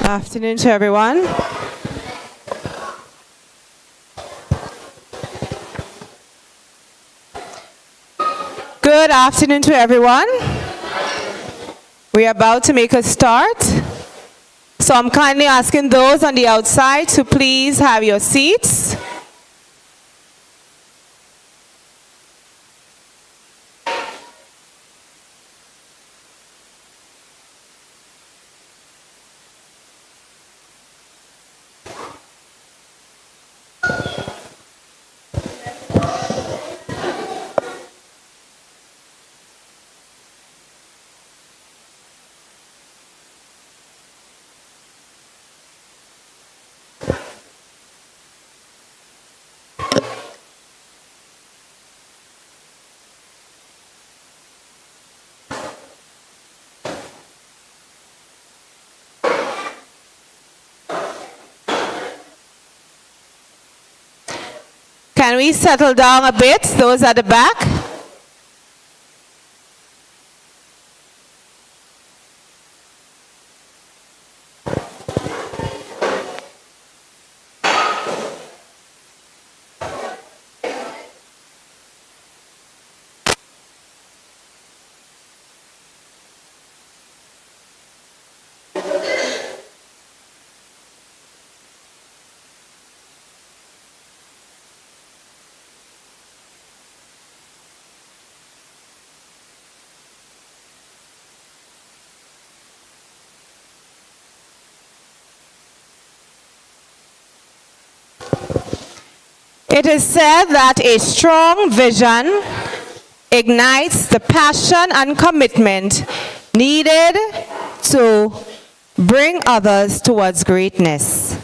Afternoon to everyone. Good afternoon to everyone. We are about to make a start. So I'm kindly asking those on the outside to please have your seats. Can we settle down a bit, those at the back? It is said that a strong vision ignites the passion and commitment needed to bring others towards greatness.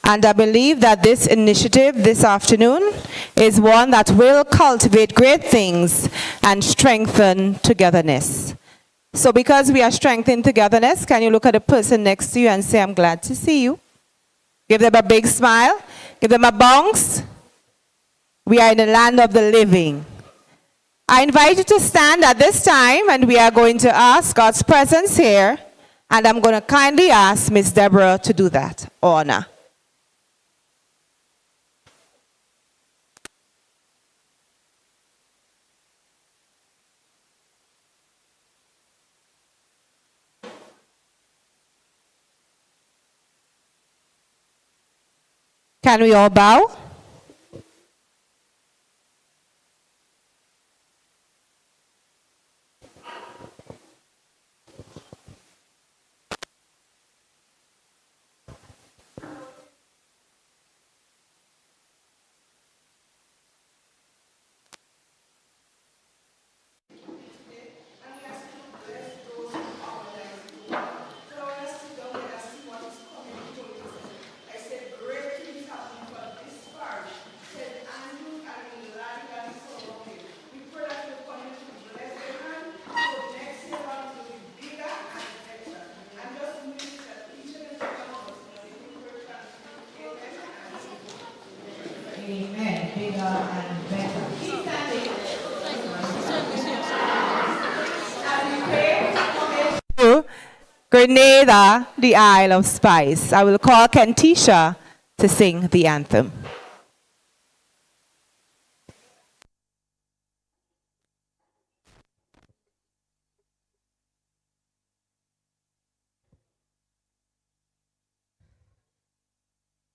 And I believe that this initiative this afternoon is one that will cultivate great things and strengthen togetherness. So because we are strengthening togetherness, can you look at the person next to you and say, I'm glad to see you? Give them a big smile. Give them a bounce. We are in the land of the living. I invite you to stand at this time, and we are going to ask God's presence here, and I'm going to kindly ask Miss Deborah to do that honor. Can we all bow? Amen. Bigger and better. Keep standing. To Grenada, the Isle of Spice. I will call Kentisha to sing the anthem.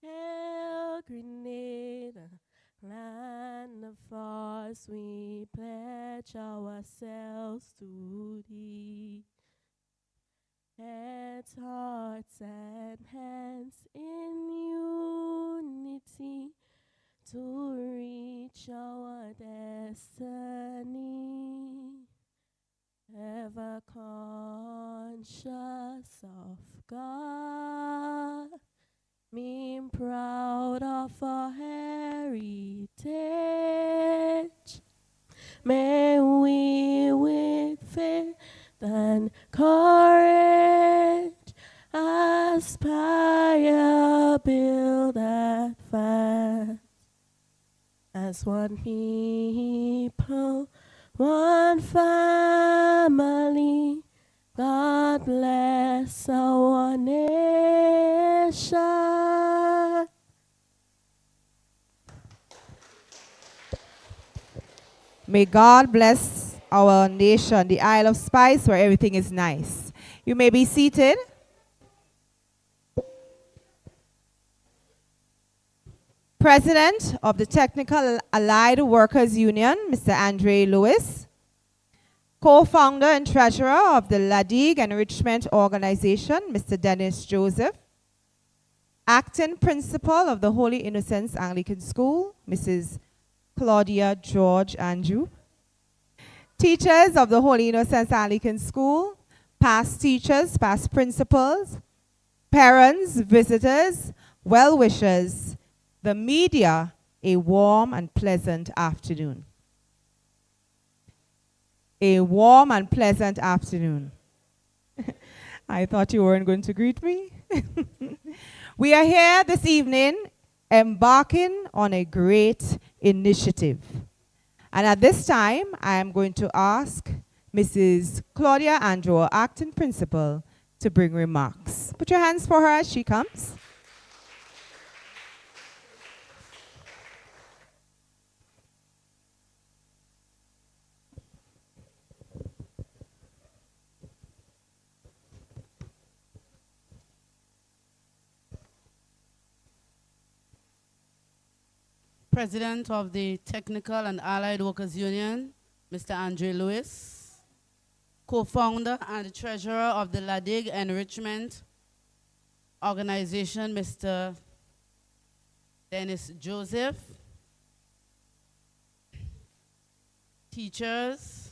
Hail, Grenada, land of ours, we pledge ourselves to thee. Heads, hearts, and hands in unity to reach our destiny. Ever conscious of God, being proud of our heritage. May we with faith and courage aspire, build that fast. As one people, one family, God bless our nation. nation. May God bless our nation, the Isle of Spice, where everything is nice. You may be seated. President of the Technical Allied Workers Union, Mr. Andre Lewis. Co-founder and treasurer of the Digue Enrichment Organization, Mr. Dennis Joseph. Acting principal of the Holy Innocents Anglican School, Mrs. Claudia George Andrew. Teachers of the Holy Innocents Anglican School, past teachers, past principals, parents, visitors, well-wishers, the media, a warm and pleasant afternoon. A warm and pleasant afternoon. I thought you weren't going to greet me. We are here this evening embarking on a great initiative. And at this time, I am going to ask Mrs. Claudia Andrew, acting principal, to bring remarks. Put your hands for her as she comes. President of the Technical and Allied Workers Union, Mr. Andre Lewis. Co-founder and treasurer of the Digue Enrichment Organization, Mr. Dennis Joseph. Teachers,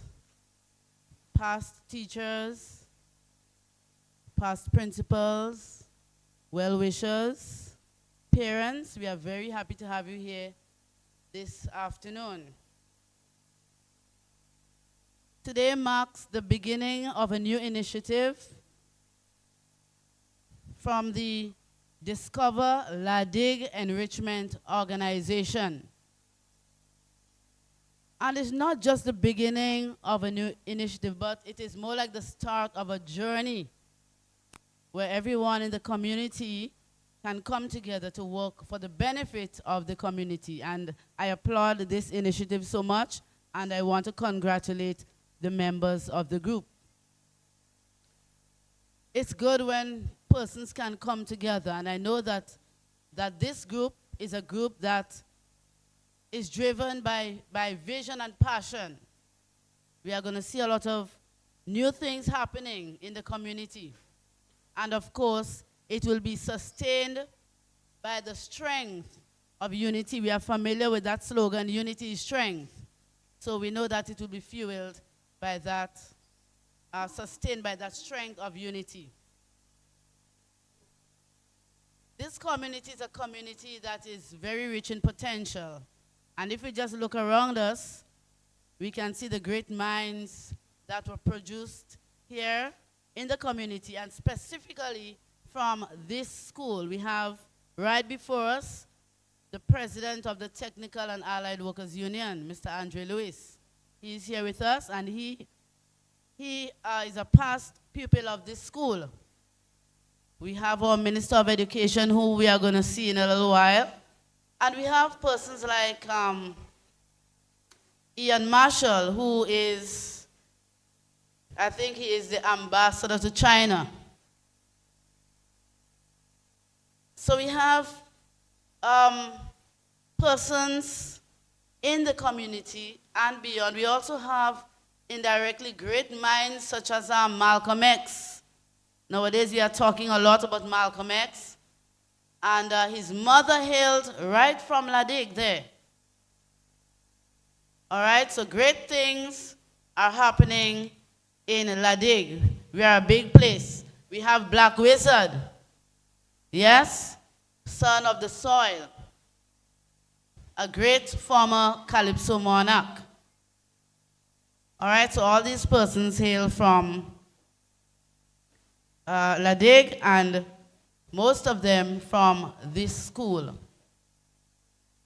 past principals, well-wishers, parents, we are very happy to have you here this afternoon. Today marks the beginning of a new initiative from the Discover Digue Enrichment Organization. And it's not just the beginning of a new initiative, but it is more like the start of a journey where everyone in the community can come together to work for the benefit of the community. And I applaud this initiative so much, and I want to congratulate the members of the group. It's good when persons can come together, and I know that this group is a group that is driven by vision and passion. We are going to see a lot of new things happening in the community. And of course, it will be sustained by the strength of unity. We are familiar with that slogan, unity is strength. So we know that it will be fueled by that, sustained by that strength of unity. This community is a community that is very rich in potential. And if we just look around us, we can see the great minds that were produced here in the community, and specifically from this school. We have right before us the president of the Technical and Allied Workers Union, Mr. Andre Lewis. He is here with us, and he is a past pupil of this school. We have our Minister of Education, who we are going to see in a little while. And we have persons like Ian Marshall, who is, I think he is the ambassador to China. So we have persons in the community and beyond. We also have indirectly great minds such as Malcolm X. Nowadays we are talking a lot about Malcolm X. And his mother hailed right from Digue there. All right, so great things are happening in Digue. We are a big place. We have Black Wizard. Yes, son of the soil, a great former Calypso monarch. All right, so all these persons hail from Digue, and most of them from this school.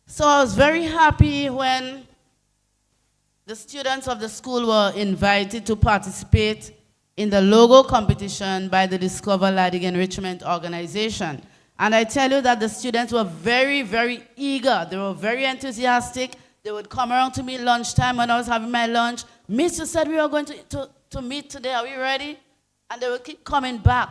So I was very happy when the students of the school were invited to participate in the logo competition by the Discover Digue Enrichment Organization. And I tell you that the students were very, very eager. They were very enthusiastic. They would come around to me lunchtime when I was having my lunch. Miss, you said we were going to meet today. Are we ready? And they would keep coming back.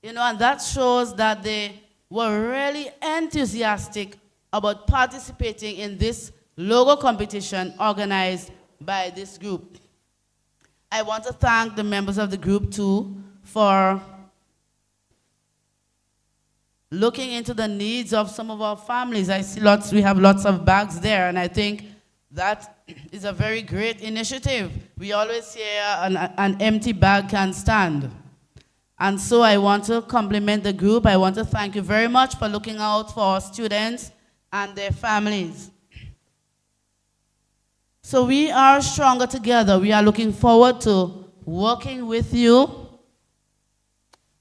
You know, and that shows that they were really enthusiastic about participating in this logo competition organized by this group. I want to thank the members of the group too for looking into the needs of some of our families. I see we have lots of bags there, and I think that is a very great initiative. We always hear an empty bag can stand. And so I want to compliment the group. I want to thank you very much for looking out for our students and their families. So we are stronger together. We are looking forward to working with you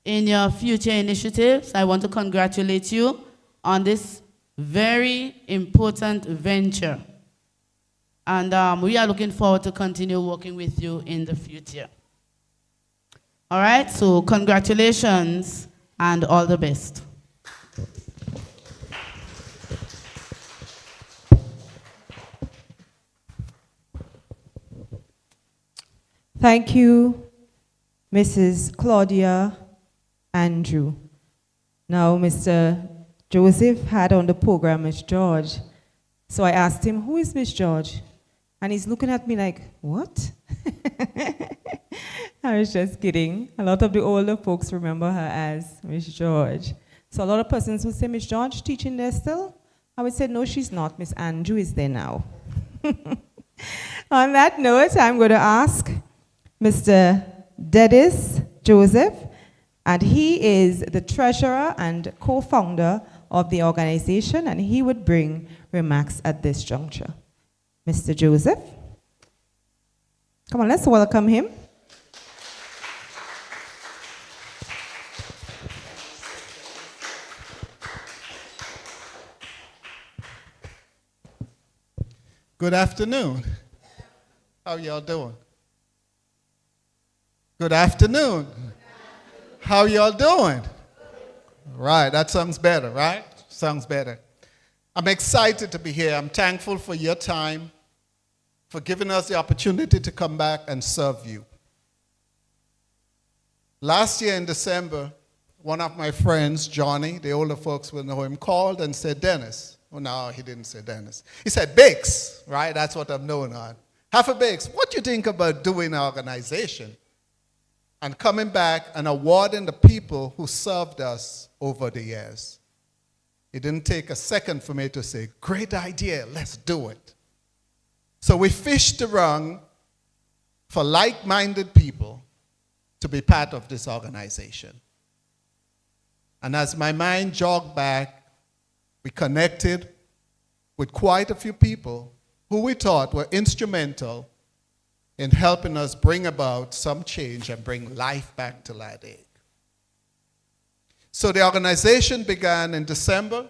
in your future initiatives. I want to congratulate you on this very important venture. And we are looking forward to continue working with you in the future. All right, so congratulations and all the best. Thank you, Mrs. Claudia Andrew. Now, Mr. Joseph had on the program Miss George. So I asked him, who is Miss George? And he's looking at me like, what? I was just kidding. A lot of the older folks remember her as Miss George. So a lot of persons would say, Miss George teaching there still? I would say, no, she's not. Miss Andrew is there now. On that note, I'm going to ask Mr. Dennis Joseph, and he is the treasurer and co-founder of the organization, and he would bring remarks at this juncture. Mr. Joseph. Come on, let's welcome him. Good afternoon. How y'all doing? Good afternoon. How y'all doing? Right, that sounds better, right? Sounds better. I'm excited to be here. I'm thankful for your time, for giving us the opportunity to come back and serve you. Last year in December, one of my friends, Johnny, the older folks will know him, called and said, Dennis. Oh, no, he didn't say Dennis. He said, Biggs, right? That's what I'm known on. Half a Biggs, what do you think about doing an organization and coming back and awarding the people who served us over the years? It didn't take a second for me to say, great idea, let's do it. So we fished around for like-minded people to be part of this organization. And as my mind jogged back, we connected with quite a few people who we thought were instrumental in helping us bring about some change and bring life back to Ladake. So the organization began in December,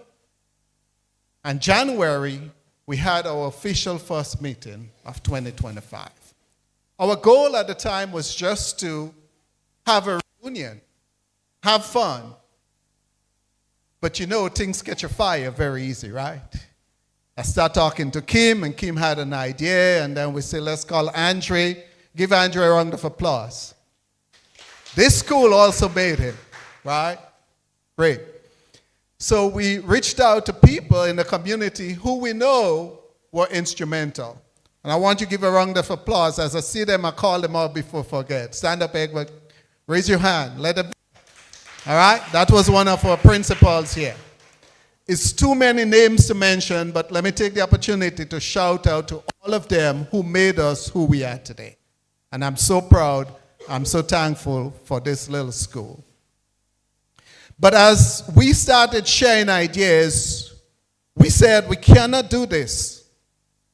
and January, we had our official first meeting of 2025. Our goal at the time was just to have a reunion, have fun. But you know, things catch a fire very easy, right? I start talking to Kim, and Kim had an idea, and then we say, let's call Andre. Give Andre a round of applause. This school also made him, right? Great. So we reached out to people in the community who we know were instrumental. And I want you to give a round of applause. As I see them, I call them out before I forget. Stand up, Egbert. Raise your hand. Let them. All right? That was one of our principals here. It's too many names to mention, but let me take the opportunity to shout out to all of them who made us who we are today. And I'm so proud, I'm so thankful for this little school. But as we started sharing ideas, we said we cannot do this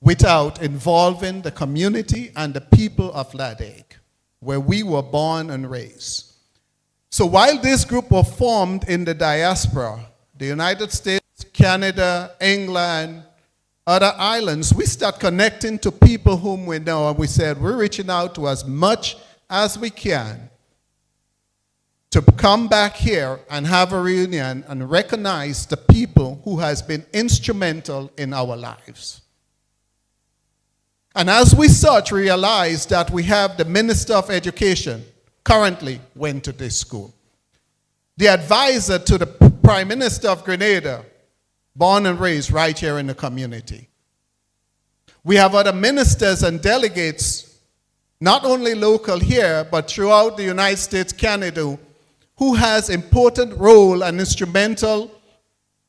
without involving the community and the people of Ladake, where we were born and raised. So while this group was formed in the diaspora, the United States, Canada, England, other islands, we start connecting to people whom we know, and we said we're reaching out to as much as we can to come back here and have a reunion and recognize the people who has been instrumental in our lives. And as we such realize that we have the Minister of Education currently went to this school. The advisor to the Prime Minister of Grenada, born and raised right here in the community. We have other ministers and delegates, not only local here, but throughout the United States, Canada, who has important role and instrumental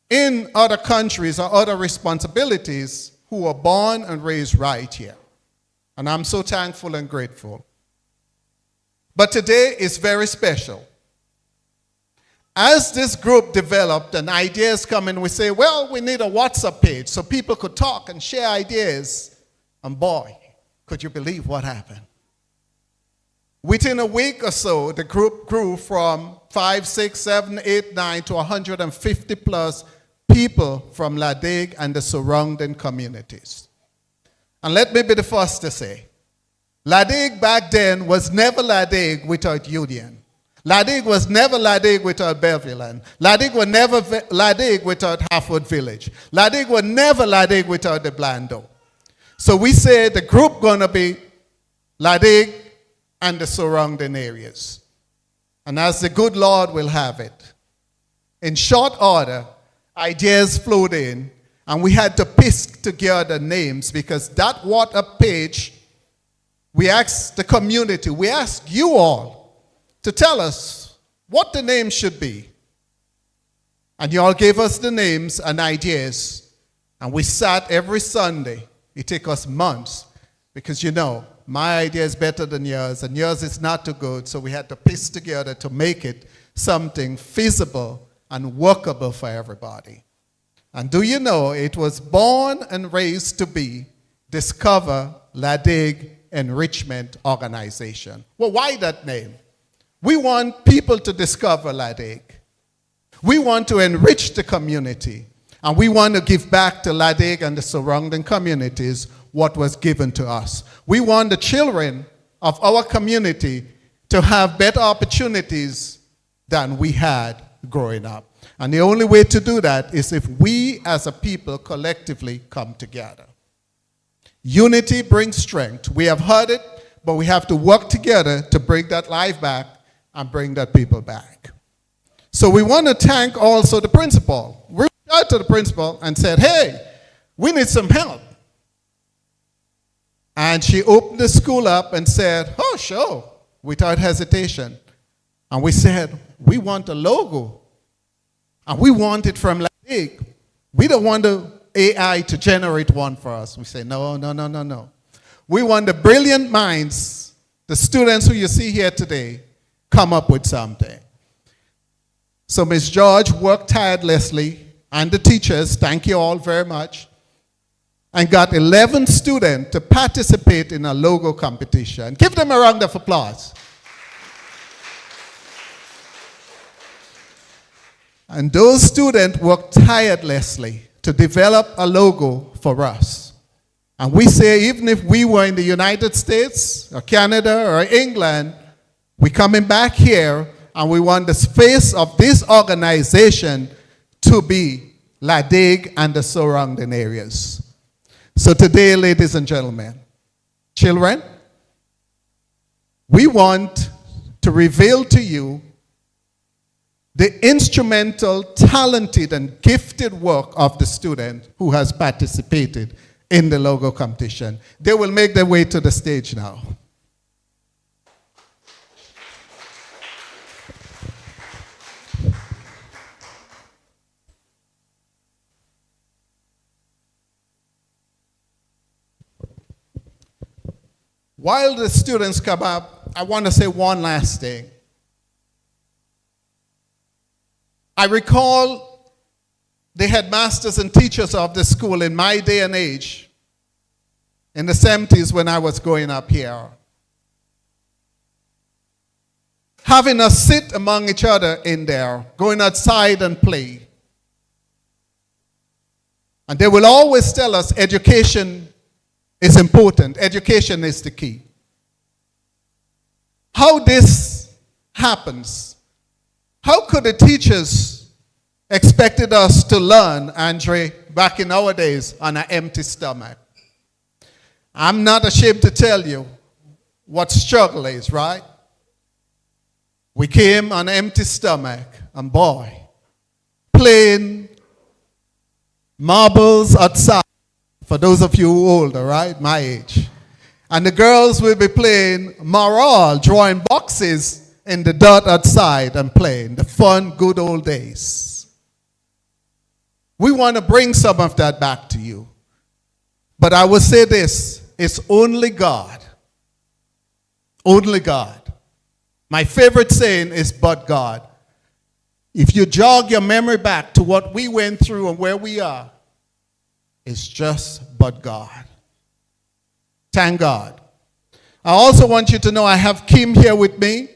in other countries or other responsibilities, who are born and raised right here. And I'm so thankful and grateful. But today is very special. As this group developed and ideas come in, we say, well, we need a WhatsApp page so people could talk and share ideas. And boy, could you believe what happened? Within a week or so, the group grew from 5, 6, 7, 8, 9 to 150 plus people from La Digue and the surrounding communities. And let me be the first to say, La Digue back then was never La Digue without Union. La Digue was never La Digue without Beverland. La Digue was never La Digue without Hartford Village. La Digue was never La Digue without the Blando. So we say the group gonna be La Digue and the surrounding areas. And as the good Lord will have it, in short order, ideas flowed in, and we had to piece together names because that WhatsApp page, we asked the community, we asked you all to tell us what the name should be. And you all gave us the names and ideas, and we sat every Sunday. It took us months because, you know, my idea is better than yours, and yours is not too good, so we had to piece together to make it something feasible and workable for everybody. And do you know, it was born and raised to be Discover La Digue Enrichment Organization. Well, why that name? We want people to discover La Digue. We want to enrich the community, and we want to give back to La Digue and the surrounding communities what was given to us. We want the children of our community to have better opportunities than we had growing up. And the only way to do that is if we as a people collectively come together. Unity brings strength. We have heard it, but we have to work together to bring that life back and bring that people back. So we want to thank also the principal. We reached out to the principal and said, hey, we need some help. And she opened the school up and said, oh, sure, without hesitation. And we said, we want a logo. And we want it from La Digue. We don't want the AI to generate one for us. We say, no, no, no, no, no. We want the brilliant minds, the students who you see here today, come up with something. So Ms. George worked tirelessly, and the teachers, thank you all very much, and got 11 students to participate in a logo competition. Give them a round of applause. And those students worked tirelessly to develop a logo for us. And we say, even if we were in the United States or Canada or England, we're coming back here and we want the face of this organization to be La Digue and the surrounding areas. So today, ladies and gentlemen, children, we want to reveal to you the instrumental, talented, and gifted work of the student who has participated in the logo competition. They will make their way to the stage now. While the students come up, I want to say one last thing. I recall the headmasters and teachers of the school in my day and age, in the 70s when I was growing up here, having us sit among each other in there, going outside and play. And they will always tell us education is important. Education is the key. How this happens, How could the teachers expected us to learn, Andre, back in our days on an empty stomach? I'm not ashamed to tell you what struggle is, right? We came on an empty stomach, and boy, playing marbles outside, for those of you who are older, right? My age. And the girls will be playing morale, drawing boxes in the dirt outside and playing the fun, good old days. We want to bring some of that back to you. But I will say this, it's only God. Only God. My favorite saying is, but God. If you jog your memory back to what we went through and where we are, it's just but God. Thank God. I also want you to know I have Kim here with me,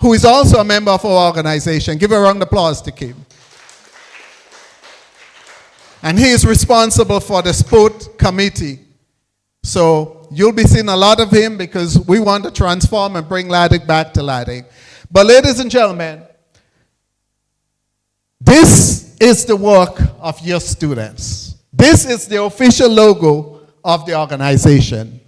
who is also a member of our organization. Give a round of applause to Kim. And he is responsible for the sport committee. So you'll be seeing a lot of him because we want to transform and bring Laddick back to Laddick. But ladies and gentlemen, this is the work of your students. This is the official logo of the organization.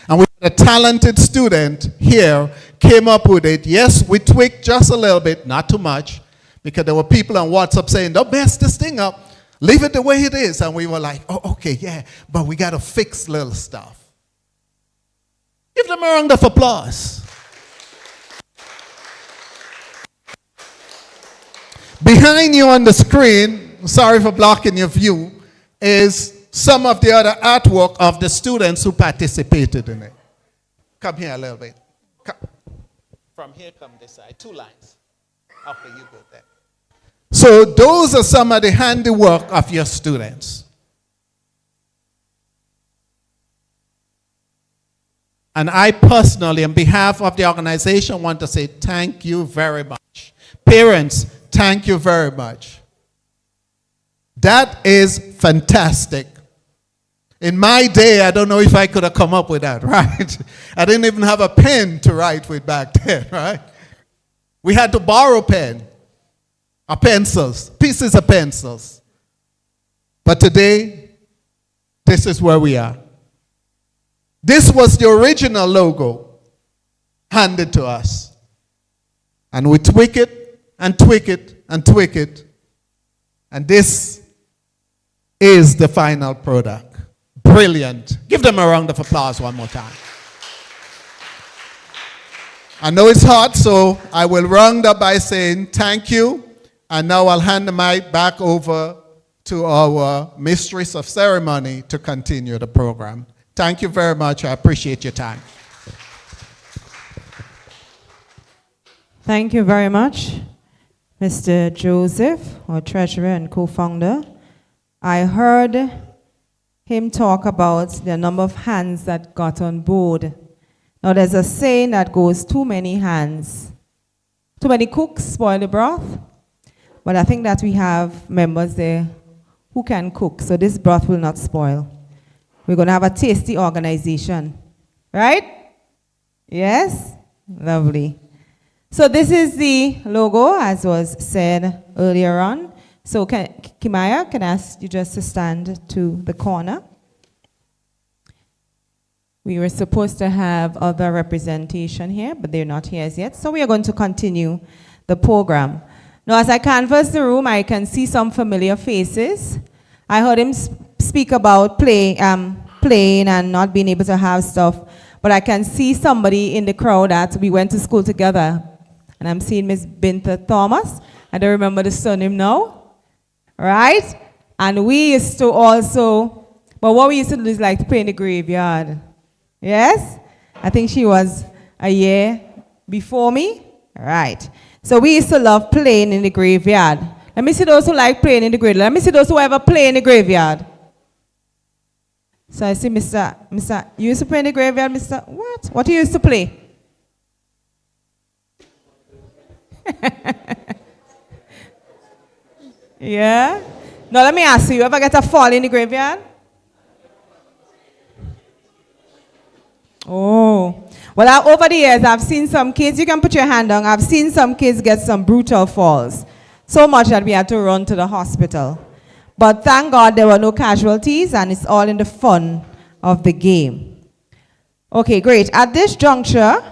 And we had a talented student here came up with it. Yes, we tweaked just a little bit, not too much, because there were people on WhatsApp saying, don't mess this thing up. Leave it the way it is. And we were like, oh, okay, yeah, but we got to fix little stuff. Give them a round of applause. Behind you on the screen, sorry for blocking your view, is some of the other artwork of the students who participated in it. Come here a little bit. Come. From here, come this side. 2 lines. Okay, you go there. So those are some of the handiwork of your students. And I personally, on behalf of the organization, want to say thank you very much. Parents, thank you very much. That is fantastic. In my day, I don't know if I could have come up with that, right? I didn't even have a pen to write with back then, right? We had to borrow pen, or pencils, pieces of pencils. But today, this is where we are. This was the original logo handed to us. And we tweak it and tweak it and tweak it. And this is the final product. Brilliant. Give them a round of applause one more time. I know it's hot, so I will round up by saying thank you. And now I'll hand the mic back over to our mistress of ceremony to continue the program. Thank you very much. I appreciate your time. Thank you very much, Mr. Joseph, our treasurer and co-founder. I heard him talk about the number of hands that got on board. Now there's a saying that goes, too many hands. Too many cooks spoil the broth. But I think that we have members there who can cook, so this broth will not spoil. We're going to have a tasty organization. Right? Yes? Lovely. So this is the logo, as was said earlier on. So Kimaya, can I ask you just to stand to the corner? We were supposed to have other representation here, but they're not here as yet. So we are going to continue the program. Now, as I canvass the room, I can see some familiar faces. I heard him speak about playing and not being able to have stuff. But I can see somebody in the crowd that we went to school together. And I'm seeing Miss Binta Thomas. I don't remember the surname now. Right? And we used to also, but what we used to do is like to play in the graveyard. Yes? I think she was a year before me. Right. So we used to love playing in the graveyard. Let me see those who like playing in the graveyard. Let me see those who ever play in the graveyard. So I see Mr. You used to play in the graveyard, Mr. What? What do you used to play? Yeah? Now let me ask you, ever get a fall in the graveyard? Oh. Well, over the years, I've seen some kids, you can put your hand down, I've seen some kids get some brutal falls. So much that we had to run to the hospital. But thank God there were no casualties, and it's all in the fun of the game. Okay, great. At this juncture,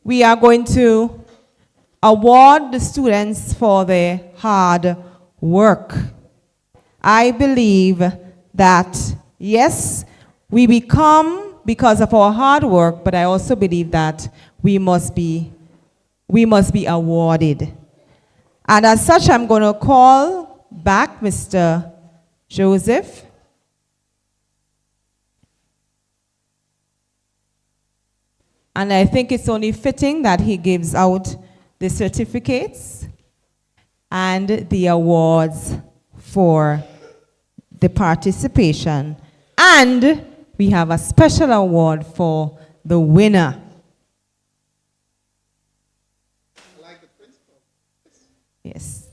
we are going to award the students for their hard work. I believe that, yes, we become because of our hard work, but I also believe that we must be awarded. And as such, I'm going to call back Mr. Joseph. And I think it's only fitting that he gives out the certificates and the awards for the participation. And we have a special award for the winner. Like the principal. Yes.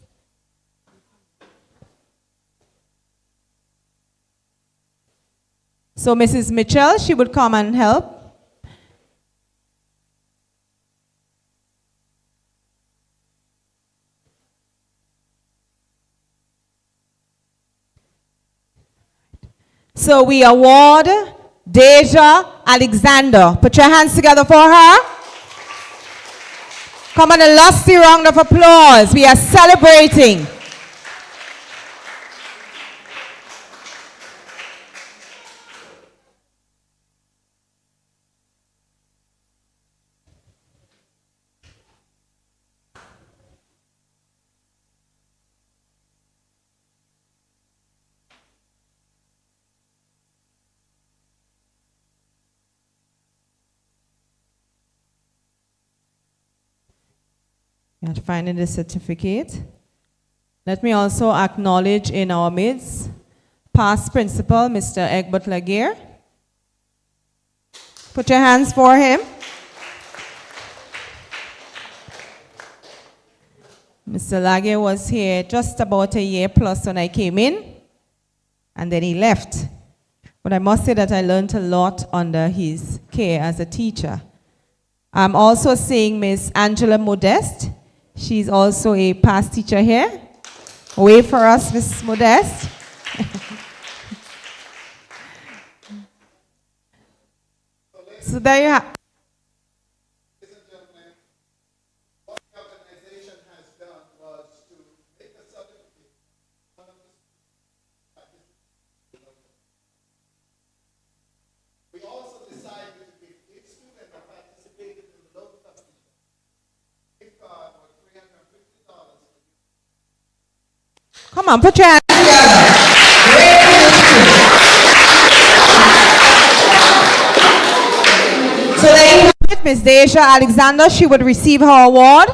So Mrs. Mitchell, she would come and help. So we award Deja Alexander. Put your hands together for her. Come on, a lusty round of applause. We are celebrating. And finding the certificate. Let me also acknowledge in our midst past principal, Mr. Egbert Laguerre. Put your hands for him. Mr. Laguerre was here just about a year plus when I came in, and then he left. But I must say that I learned a lot under his care as a teacher. I'm also seeing Miss Angela Modeste. She's also a past teacher here. Wave for us, Miss Modeste. So there you have. Ladies and gentlemen, what the organization has done was to make a certificate. We also decided to give each student that participated in the local competition gift card for $350. Come on, put your hands together. So there you have it, Miss Deja Alexander. She would receive her award.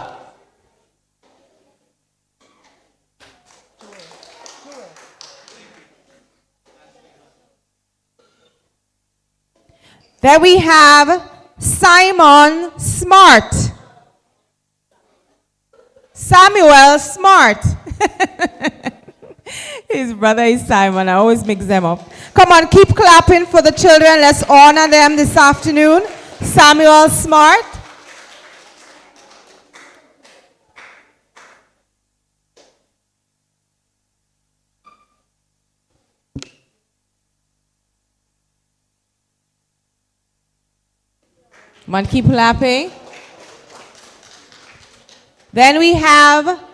Then we have Simon Smart. Samuel Smart. His brother is Simon. I always mix them up. Come on, keep clapping for the children. Let's honor them this afternoon. Samuel Smart. Come on, keep clapping. Then we have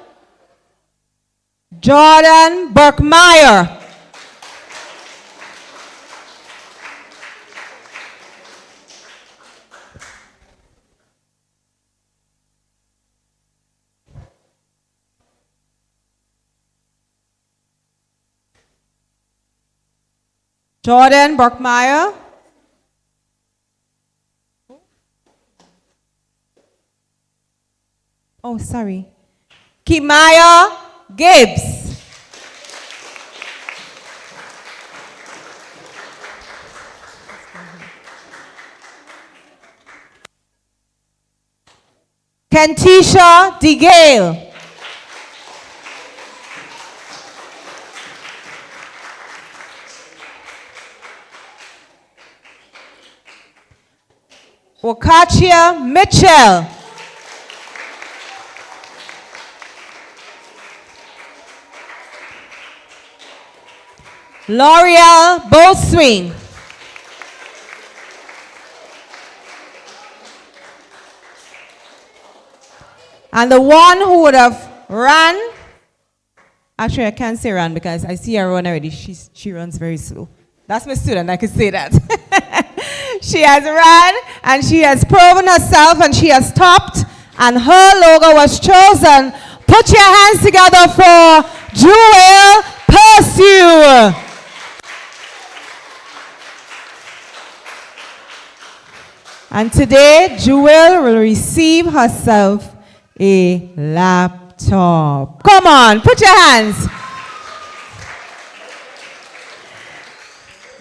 Jordan Burkmeyer. Jordan Burkmeyer. Oh, sorry. Kimaya Gibbs. Kentisha DeGale. Wakatia Mitchell. L'Oreal Boswing. And the one who would have run, actually I can't say run because I see her run already. She runs very slow. That's my student, I could say that. She has run and she has proven herself and she has topped and her logo was chosen. Put your hands together for Jewel Pursue. And today, Jewel will receive herself a laptop. Come on, put your hands.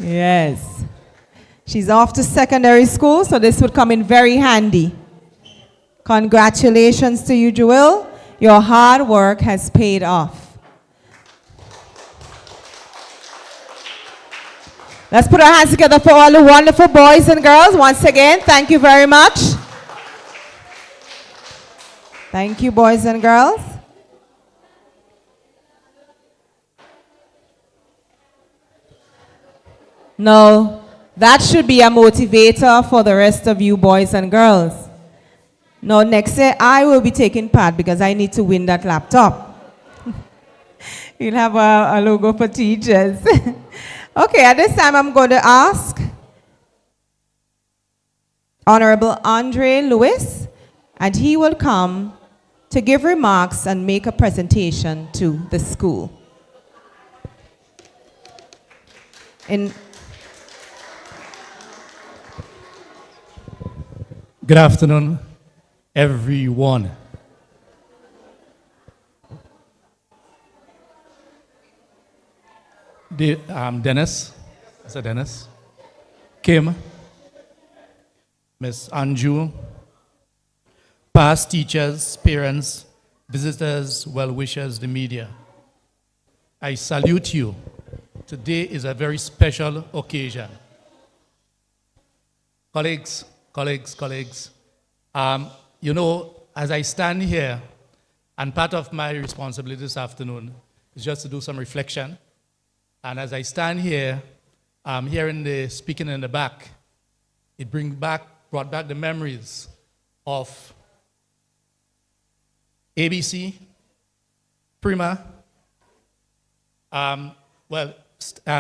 Yes. She's off to secondary school, so this would come in very handy. Congratulations to you, Jewel. Your hard work has paid off. Let's put our hands together for all the wonderful boys and girls. Once again, thank you very much. Thank you, boys and girls. Now, that should be a motivator for the rest of you boys and girls. Now, next year, I will be taking part because I need to win that laptop. You'll have a logo for teachers. Okay, at this time, I'm going to ask Honorable Andre Lewis, and he will come to give remarks and make a presentation to the school. Good afternoon, everyone. Dennis, Mr. Dennis, Kim, Miss Anju, past teachers, parents, visitors, well-wishers, the media. I salute you. Today is a very special occasion. Colleagues, you know, as I stand here, and part of my responsibility this afternoon is just to do some reflection. And as I stand here, I'm hearing the speaking in the back. It brought back the memories of ABC, Prima,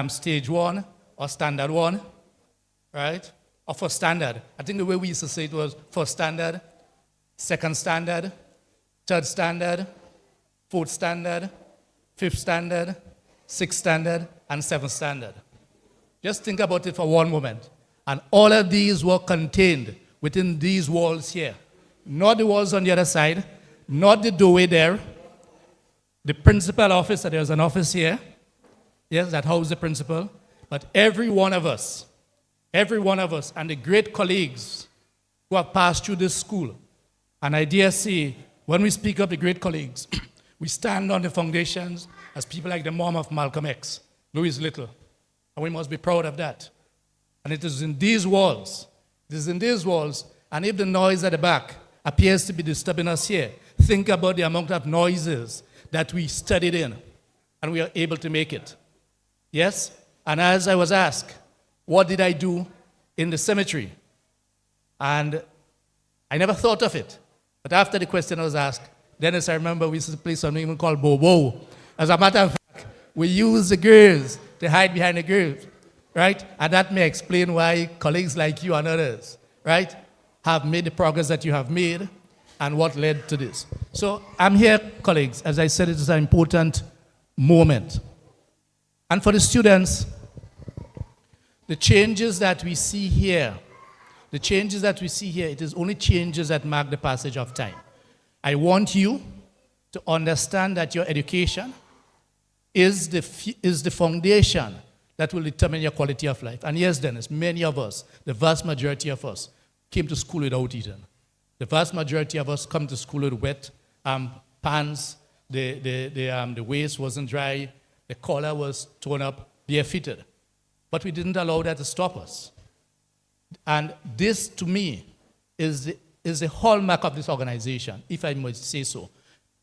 stage 1 or standard 1, right? Or first standard. I think the way we used to say it was first standard, second standard, third standard, fourth standard, fifth standard, sixth standard, and seventh standard. Just think about it for one moment. And all of these were contained within these walls here. Not the walls on the other side, not the doorway there. The principal office, there's an office here. Yes, that houses the principal. But every one of us, and the great colleagues who have passed through this school, and I dare say, when we speak of the great colleagues, we stand on the foundations as people like the mom of Malcolm X, Louise Little, and we must be proud of that. And it is in these walls, and if the noise at the back appears to be disturbing us here, think about the amount of noises that we studied in, and we are able to make it. Yes? And as I was asked, what did I do in the cemetery? And I never thought of it. But after the question was asked, Dennis, I remember we used to play something even called Bobo. As a matter of fact, we use the graves to hide behind the graves, right? And that may explain why colleagues like you and others, right, have made the progress that you have made and what led to this. So I'm here, colleagues. As I said, it is an important moment. And for the students, the changes that we see here, it is only changes that mark the passage of time. I want you to understand that your education is the foundation that will determine your quality of life. And yes, Dennis, many of us, the vast majority of us, came to school without eating. The vast majority of us come to school with wet pants, the waist wasn't dry, the collar was torn up, barefooted. But we didn't allow that to stop us. And this, to me, is the hallmark of this organization, if I must say so,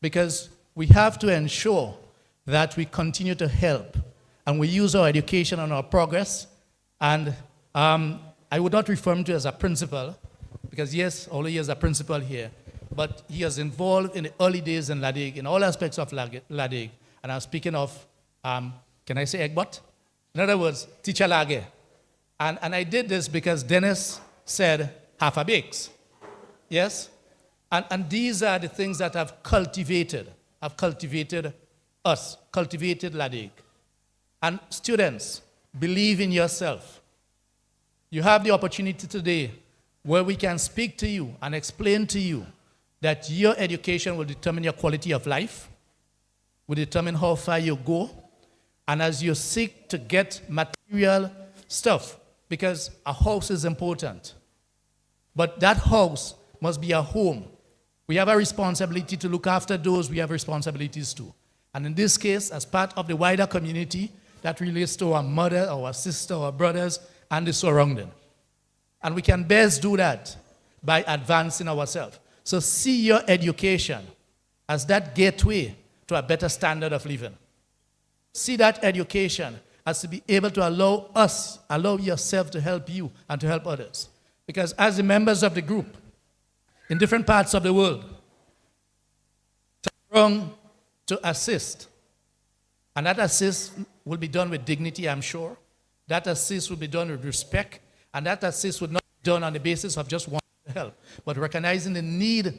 because we have to ensure that we continue to help and we use our education and our progress. And I would not refer him to as a principal, because yes, although he is a principal here, but he is involved in the early days in Digue, in all aspects of Digue. And I'm speaking of, can I say Egbert? In other words, Teacher Lage. And I did this because Dennis said half a bakes. Yes? And these are the things that have cultivated us, cultivated Digue. And students, believe in yourself. You have the opportunity today where we can speak to you and explain to you that your education will determine your quality of life, will determine how far you go, and as you seek to get material stuff, because a house is important. But that house must be a home. We have a responsibility to look after those we have responsibilities to. And in this case, as part of the wider community, that relates to our mother, our sister, our brothers, and the surrounding. And we can best do that by advancing ourselves. So see your education as that gateway to a better standard of living. See that education as to be able to allow yourself to help you and to help others. Because as the members of the group in different parts of the world, to assist, and that assist will be done with dignity, I'm sure. That assist will be done with respect, and that assist would not be done on the basis of just wanting to help, but recognizing the need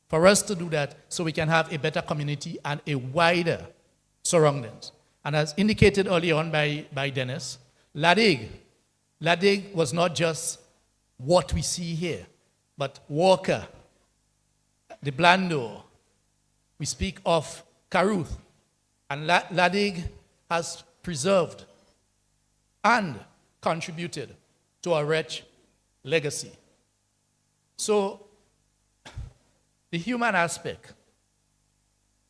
for us to do that so we can have a better community and a wider surroundings. And as indicated earlier on by Dennis, Digue was not just what we see here, but Walker, the Blando, we speak of Caruth, and Digue has preserved and contributed to a rich legacy. So, the human aspect,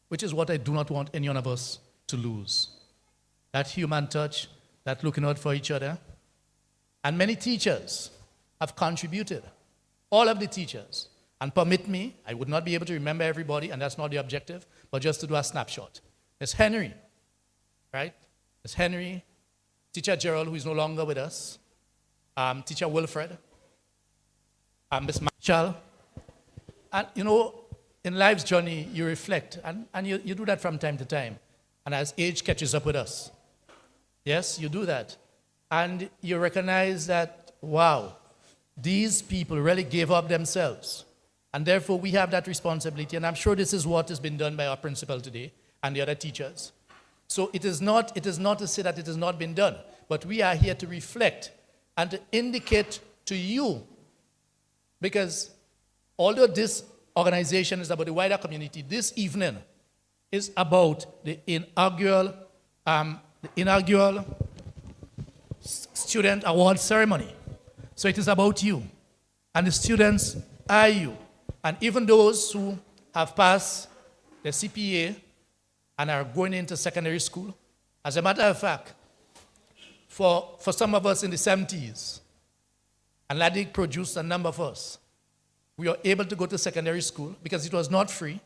which is what I do not want any one of us to lose. That human touch, that looking out for each other. And many teachers have contributed. All of the teachers. And permit me, I would not be able to remember everybody, and that's not the objective, but just to do a snapshot. There's Henry, right? There's Henry, Teacher Gerald, who is no longer with us, Teacher Wilfred, Miss Marshall. And you know, in life's journey, you reflect, and you do that from time to time. And as age catches up with us, yes, you do that. And you recognize that, wow, these people really gave up themselves. And therefore, we have that responsibility. And I'm sure this is what has been done by our principal today and the other teachers. So it is not to say that it has not been done, but we are here to reflect and to indicate to you, because although this organization is about the wider community, this evening is about the inaugural student award ceremony. So it is about you, and the students are you. And even those who have passed the CPA and are going into secondary school, as a matter of fact, for some of us in the 70s, and Digue produced a number of us, we were able to go to secondary school because it was not free,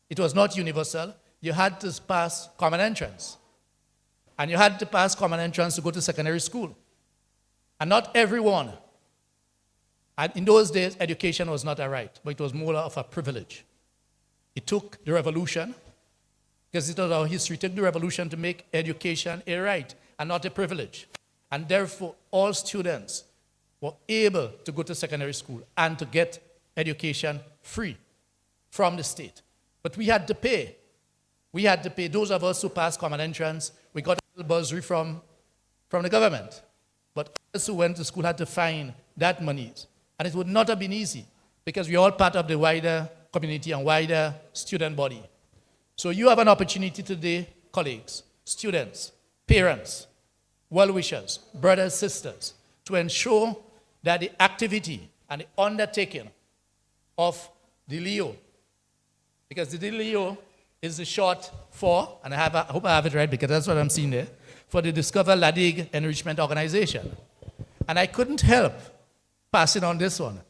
it was not universal. You had to pass common entrance. And you had to pass common entrance to go to secondary school. And not everyone. And in those days, education was not a right, but it was more of a privilege. It took the revolution, because it was our history, it took the revolution to make education a right and not a privilege. And therefore, all students were able to go to secondary school and to get education free from the state. But we had to pay. We had to pay. Those of us who passed common entrance, we got a little bursary from the government. But others who went to school had to find that money. And it would not have been easy, because we're all part of the wider community and wider student body. So you have an opportunity today, colleagues, students, parents, well-wishers, brothers, sisters, to ensure that the activity and the undertaking of the LEO, because the LEO is the short for, and I hope I have it right because that's what I'm seeing there, for the Discover Digue Enrichment Organization. And I couldn't help passing on this one.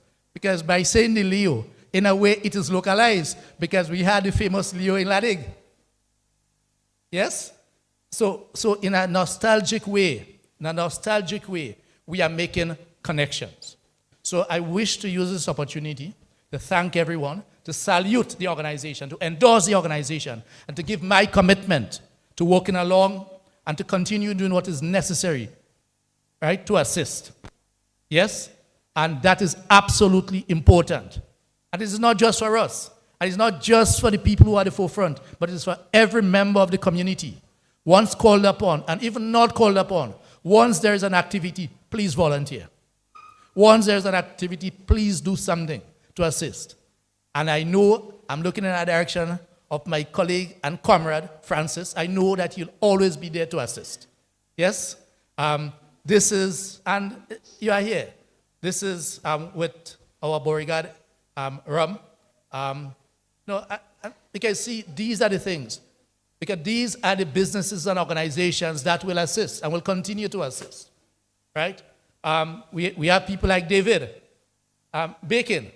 Because by saying the Leo, in a way it is localized because we had the famous Leo in Ladig. Yes? So in a nostalgic way, we are making connections. So I wish to use this opportunity to thank everyone, to salute the organization, to endorse the organization, and to give my commitment to working along and to continue doing what is necessary, right, to assist. Yes? And that is absolutely important. And this is not just for us. And it's not just for the people who are at the forefront, but it's for every member of the community. Once called upon, and even not called upon, once there is an activity, please volunteer. Once there's an activity, please do something to assist. And I know I'm looking in the direction of my colleague and comrade, Francis. I know that he'll always be there to assist. Yes? This is, and you are here. This is with our Beauregard rum. Because see, these are the things. Because these are the businesses and organizations that will assist and will continue to assist. Right? We have people like David Bacon,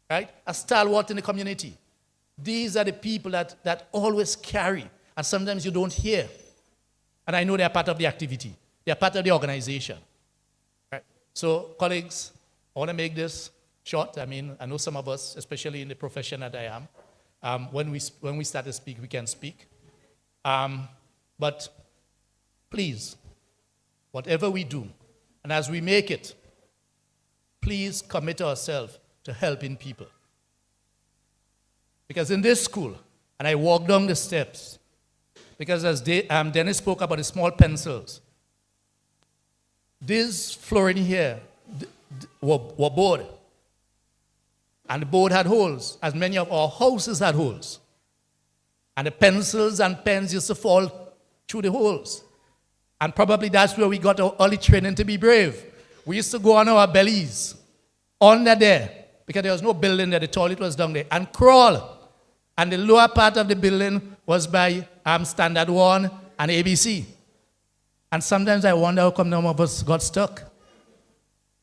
right? A stalwart in the community. These are the people that always carry, and sometimes you don't hear. And I know they are part of the activity. They are part of the organization. Right? So, colleagues, I want to make this short. I mean, I know some of us, especially in the profession that I am, when we start to speak, we can speak. But please, whatever we do, and as we make it, please commit ourselves to helping people. Because in this school, and I walk down the steps, because as Dennis spoke about the small pencils, this flooring here were board. And the board had holes, as many of our houses had holes. And the pencils and pens used to fall through the holes. And probably that's where we got our early training to be brave. We used to go on our bellies, under there, because there was no building there, the toilet was down there, and crawl. And the lower part of the building was by Standard 1 and ABC. And sometimes I wonder how come none of us got stuck.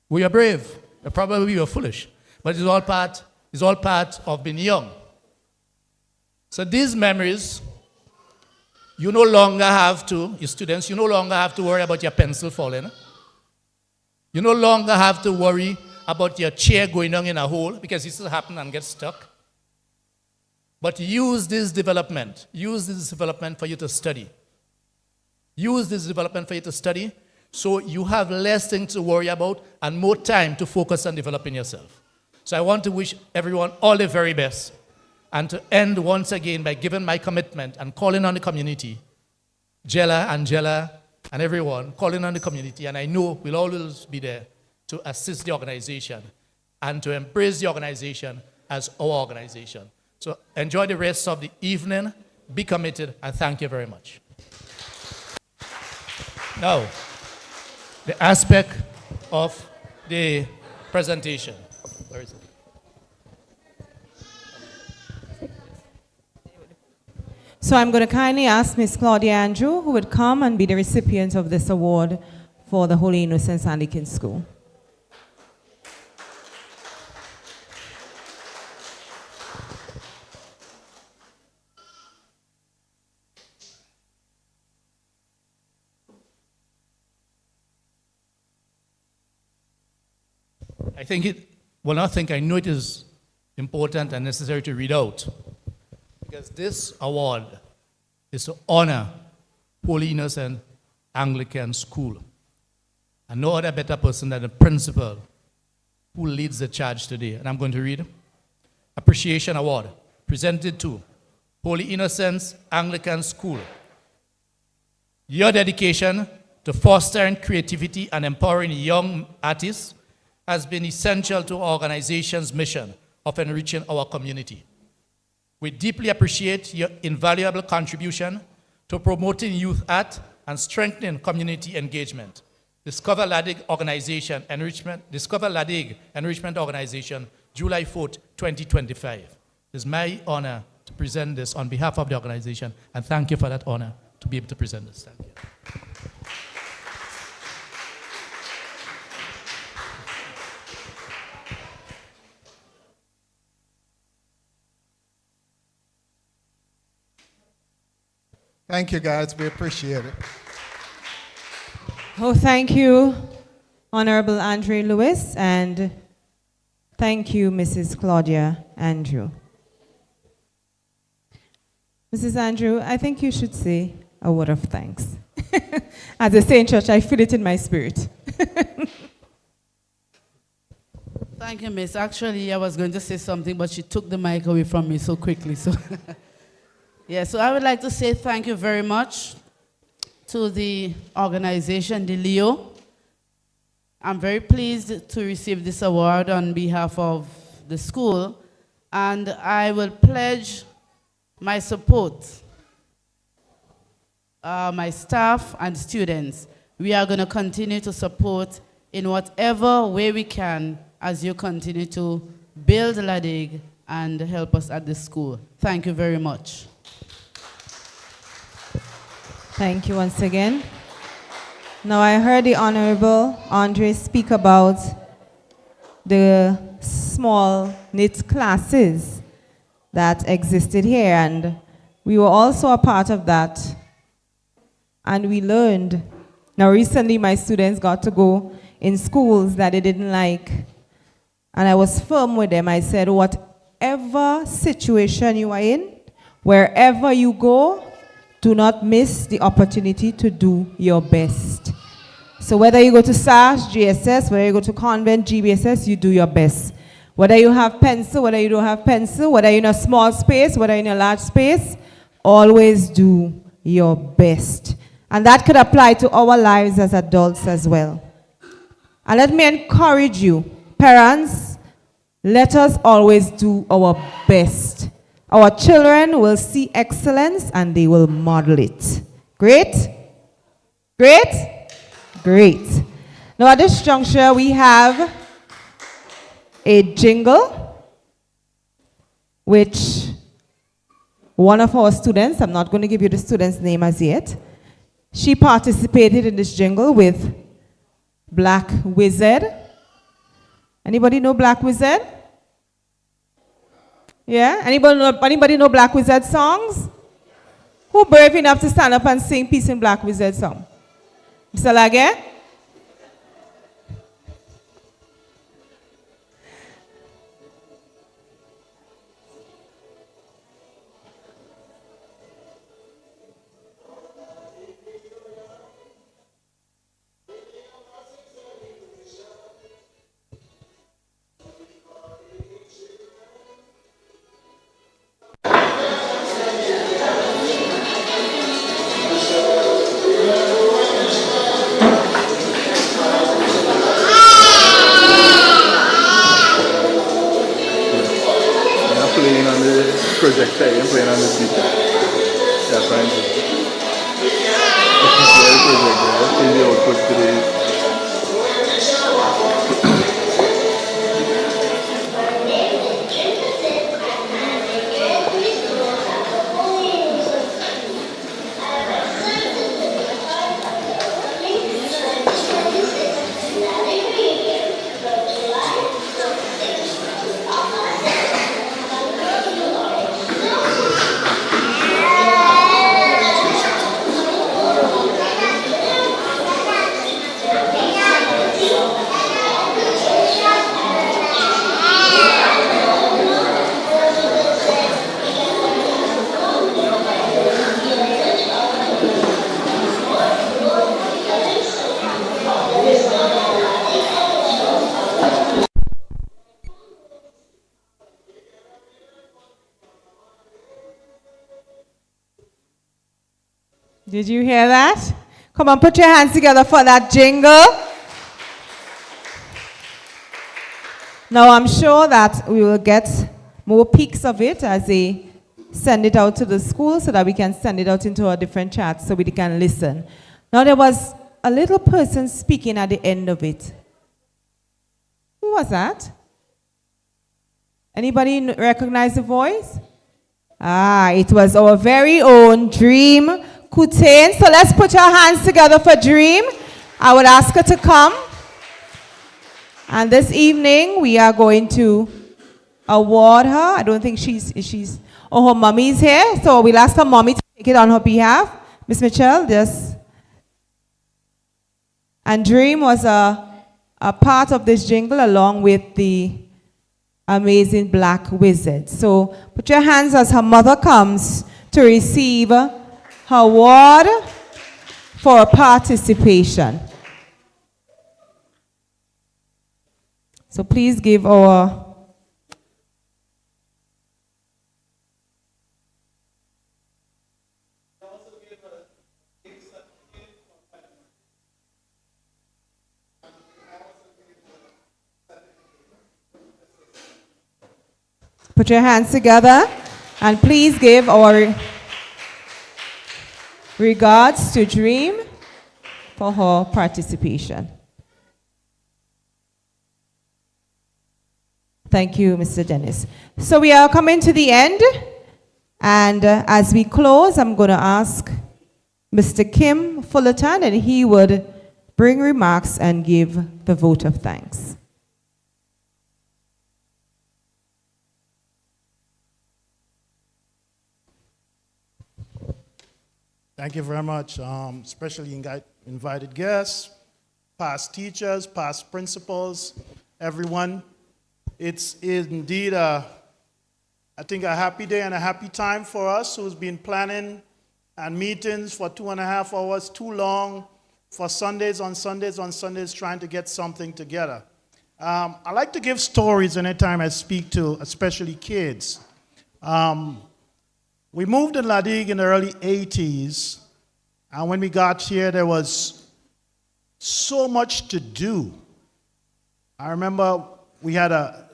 We are brave. Probably we were foolish. But it's all part of being young. So these memories, you no longer have to, you students, you no longer have to worry about your pencil falling. You no longer have to worry about your chair going down in a hole, because this will happen and get stuck. But use this development for you to study. Use this development for you to study, so you have less things to worry about and more time to focus on developing yourself. So I want to wish everyone all the very best, and to end once again by giving my commitment and calling on the community, Jella, Angela, and everyone, calling on the community, and I know we'll always be there to assist the organization and to embrace the organization as our organization. So enjoy the rest of the evening, be committed, and thank you very much. Now, the aspect of the presentation. Where is it? So I'm going to kindly ask Miss Claudia Andrew, who would come and be the recipient of this award for the Holy Innocents Anglican School. I know it is important and necessary to read out, because this award is to honor Holy Innocent Anglican School. And no other better person than the principal who leads the charge today. And I'm going to read. Appreciation Award, presented to Holy Innocents Anglican School. Your dedication to fostering creativity and empowering young artists has been essential to our organization's mission of enriching our community. We deeply appreciate your invaluable contribution to promoting youth art and strengthening community engagement. Discover Ladig Enrichment Organization, July 4th, 2025. It is my honor to present this on behalf of the organization, and thank you for that honor to be able to present this. Thank you. Thank you, guys. We appreciate it. Oh, thank you, Honorable Andre Lewis, and thank you, Mrs. Claudia Andrew. Mrs. Andrew, I think you should say a word of thanks. As I say in church, I feel it in my spirit. Thank you, Miss. Actually, I was going to say something, but she took the mic away from me so quickly. So, yeah, so I would like to say thank you very much to the organization, the Leo. I'm very pleased to receive this award on behalf of the school, and I will pledge my support, my staff and students. We are going to continue to support in whatever way we can as you continue to build Digue and help us at the school. Thank you very much. Thank you once again. Now, I heard the Honorable Andre speak about the small knit classes that existed here, and we were also a part of that, and we learned. Now, recently, my students got to go in schools that they didn't like, and I was firm with them. I said, whatever situation you are in, wherever you go, do not miss the opportunity to do your best. So whether you go to SAS, GSS, whether you go to convent, GBSS, you do your best. Whether you have pencil, whether you don't have pencil, whether you're in a small space, whether you're in a large space, always do your best. And that could apply to our lives as adults as well. And let me encourage you, parents, let us always do our best. Our children will see excellence and they will model it. Great? Great? Great. Now at this juncture we have a jingle which one of our students, I'm not going to give you the student's name as yet, she participated in this jingle with Black Wizard. Anybody know Black Wizard? Yeah? Anybody know Black Wizard songs? Who brave enough to stand up and sing Peace in Black Wizard song? Mr. Lage? Projector, I'm playing on the speaker. Yeah, fine. Projector, let's see the output today. Did you hear that? Come on, put your hands together for that jingle. Now, I'm sure that we will get more peaks of it as they send it out to the school so that we can send it out into our different chats so we can listen. Now, there was a little person speaking at the end of it. Who was that? Anybody recognize the voice? Ah, it was our very own Dream Kutain. So let's put our hands together for Dream. I would ask her to come. And this evening, we are going to award her. I don't think she's her mommy's here. So we'll ask her mommy to Take it on her behalf. Miss Mitchell, yes. And Dream was a part of this jingle along with the amazing Black Wizard. So put your hands as her mother comes to receive her award for participation. So please give our put your hands together and please give our regards to Dream for her participation. Thank you, Mr. Dennis. So we are coming to the end, and as we close, I'm going to ask Mr. Kim Fullerton, and he would bring remarks and give the vote of thanks. Thank you very much, especially invited guests, past teachers, past principals, everyone. It's indeed, I think, a happy day and a happy time for us who's been planning and meetings for 2.5 hours, too long, for Sundays on Sundays on Sundays, trying to get something together. I like to give stories anytime I speak to, especially kids. We moved in Digue in the early 80s, and when we got here, there was so much to do. I remember we had a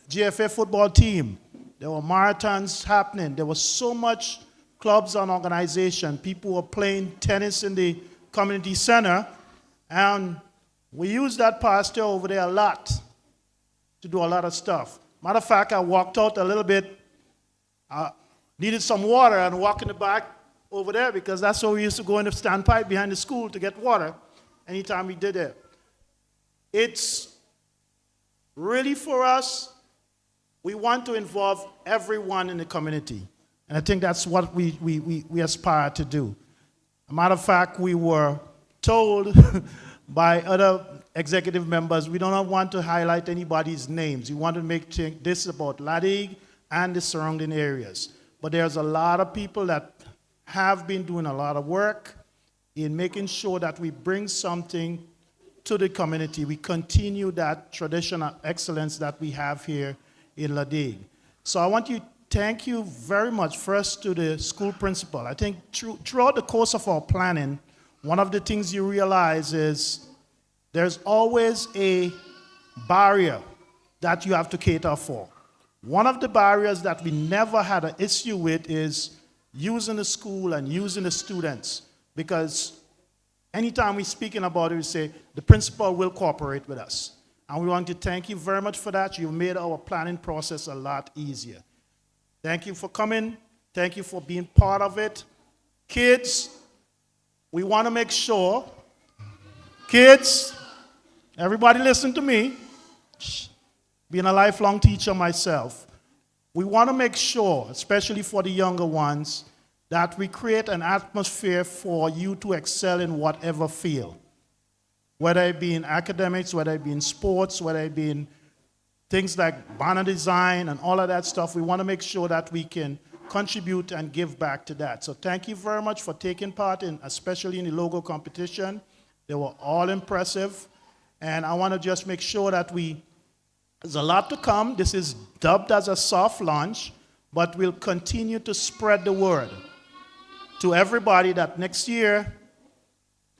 GFA football team. There were marathons happening. There was so much clubs and organization. People were playing tennis in the community center, and we used that pasture over there a lot to do a lot of stuff. Matter of fact, I walked out a little bit, needed some water, and walked in the back over there because that's where we used to go in the standpipe behind the school to get water anytime we did it. It's really for us, we want to involve everyone in the community. And I think that's what we aspire to do. As a matter of fact, we were told by other executive members, we do not want to highlight anybody's names. We want to make this about Digue and the surrounding areas. But there's a lot of people that have been doing a lot of work in making sure that we bring something to the community. We continue that tradition of excellence that we have here in Digue. So I want to thank you very much first to the school principal. I think throughout the course of our planning, one of the things you realize is there's always a barrier that you have to cater for. One of the barriers that we never had an issue with is using the school and using the students, because anytime we're speaking about it, we say the principal will cooperate with us. And we want to thank you very much for that. You've made our planning process a lot easier. Thank you for coming. Thank you for being part of it. Kids, we want to make sure, kids, everybody listen to me, being a lifelong teacher myself, we want to make sure, especially for the younger ones, that we create an atmosphere for you to excel in whatever field. Whether it be in academics, whether it be in sports, whether it be in things like banner design and all of that stuff, we want to make sure that we can contribute and give back to that. So thank you very much for taking part in, especially in the logo competition. They were all impressive. And I want to just make sure that there's a lot to come. This is dubbed as a soft launch, but we'll continue to spread the word to everybody that next year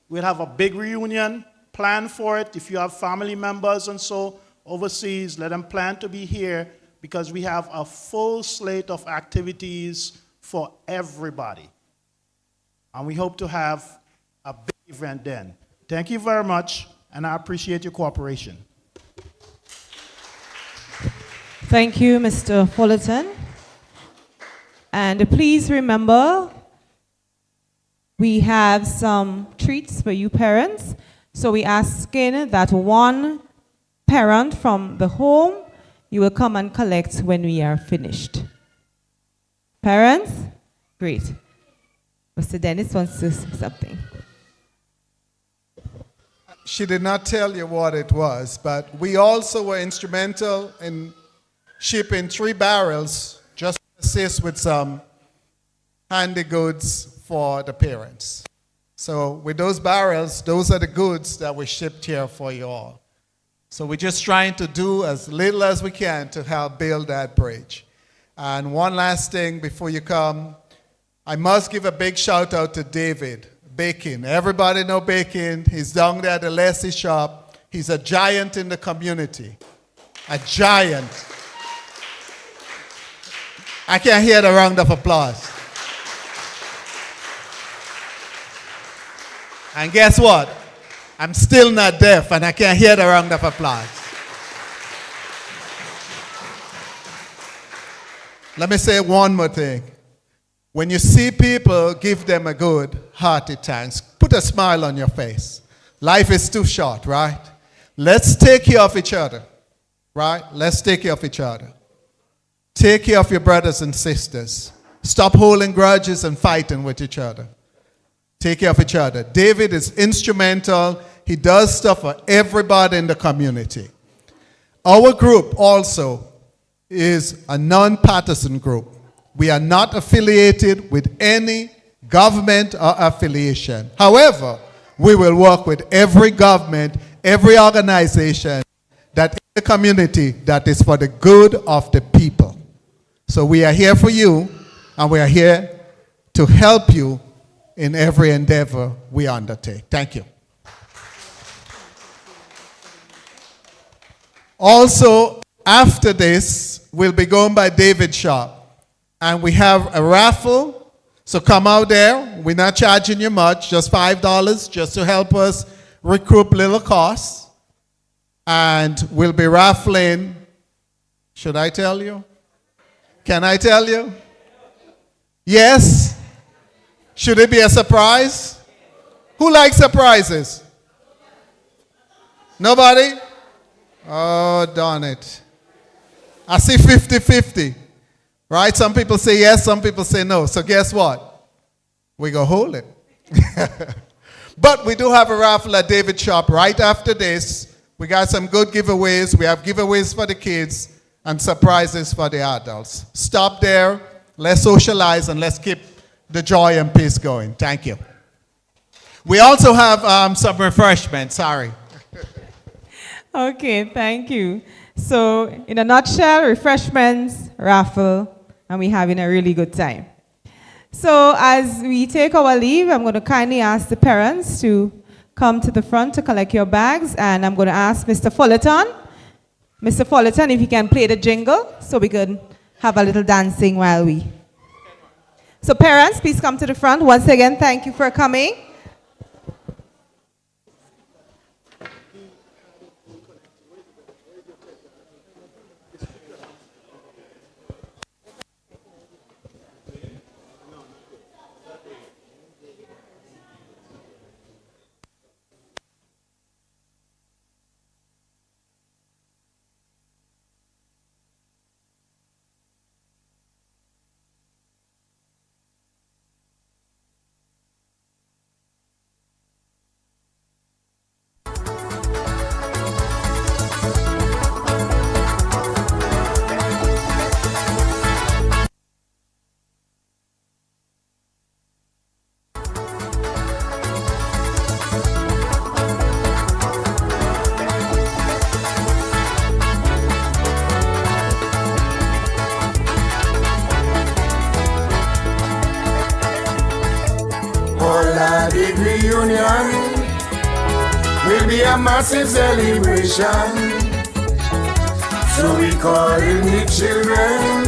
we'll have a big reunion. Plan for it. If you have family members and so overseas, let them plan to be here, because we have a full slate of activities for everybody. And we hope to have a big event then. Thank you very much, and I appreciate your cooperation. Thank you, Mr. Fullerton. And please remember, we have some treats for you parents. So we're asking that one parent from the home, you will come and collect when we are finished. Parents? Great. Mr. Dennis wants to say something. She did not tell you what it was, but we also were instrumental in shipping 3 barrels just to assist with some handy goods for the parents. So with those barrels, those are the goods that we shipped here for you all. So we're just trying to do as little as we can to help build that bridge. And one last thing before you come, I must give a big shout out to David Bacon. Everybody know Bacon. He's down there at the Leslie shop. He's a giant in the community. A giant. I can't hear the round of applause. And guess what? I'm still not deaf and I can't hear the round of applause. Let me say one more thing. When you see people, give them a good, hearty thanks. Put a smile on your face. Life is too short, right? Let's take care of each other, right? Let's take care of each other. Take care of your brothers and sisters. Stop holding grudges and fighting with each other. Take care of each other. David is instrumental. He does stuff for everybody in the community. Our group also is a non-partisan group. We are not affiliated with any government or affiliation. However, we will work with every government, every organization that in the community that is for the good of the people. So we are here for you, and we are here to help you in every endeavor we undertake. Thank you. Also, after this, we'll be going by David's shop. And we have a raffle, so come out there. We're not charging you much, just $5, just to help us recoup little costs. And we'll be raffling, should I tell you? Can I tell you? Yes? Should it be a surprise? Who likes surprises? Nobody? Oh, darn it. I see 50-50. Right? Some people say yes, some people say no. So guess what? We go hold it. But we do have a raffle at David's shop right after this. We got some good giveaways. We have giveaways for the kids and surprises for the adults. Stop there. Let's socialize and let's keep the joy and peace going. Thank you. We also have some refreshments. Sorry. Okay, thank you. So, in a nutshell, refreshments, raffle, and we're having a really good time. So, as we take our leave, I'm going to kindly ask the parents to come to the front to collect your bags, and I'm going to ask Mr. Fullerton. Mr. Fullerton, if you can play the jingle so we can have a little dancing while we... So, parents, please come to the front. Once again, thank you for coming. Digue reunion will be a massive celebration. So we call in the children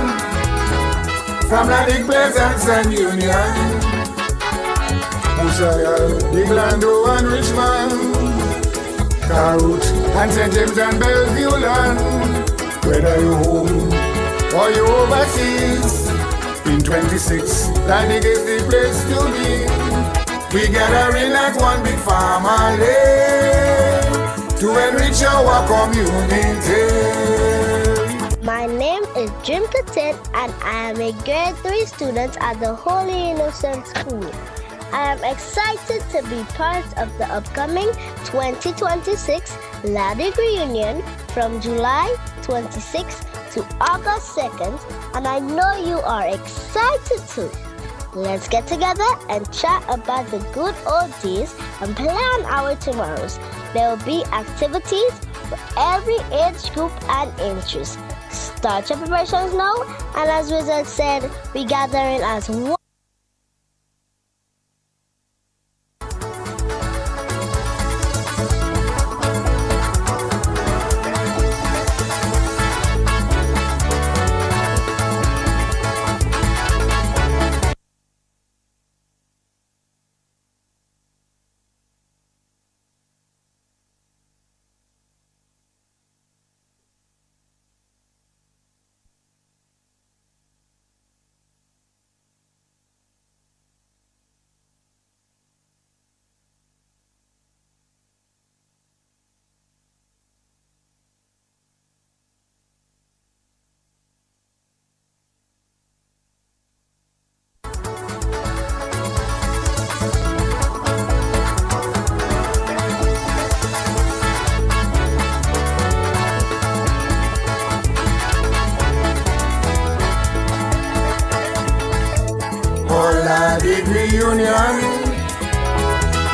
from the Digue Pleasance and Union, Usaya, Digue Enrichment, Keynote, and St. James and Bellevue land. Whether you're home or you're overseas, in 26, that Digue is the place to be. We gathering at one big family to enrich our community. My name is Jim Katet and I am a grade 3 student at the Holy Innocent School. I am excited to be part of the upcoming 2026 Ladig reunion from July 26th to August 2nd, and I know you are excited too. Let's get together and chat about the good old days and plan our tomorrows. There will be activities for every age group and interest. Start your preparations now, and as Wizard said, we gather in as one. Digue reunion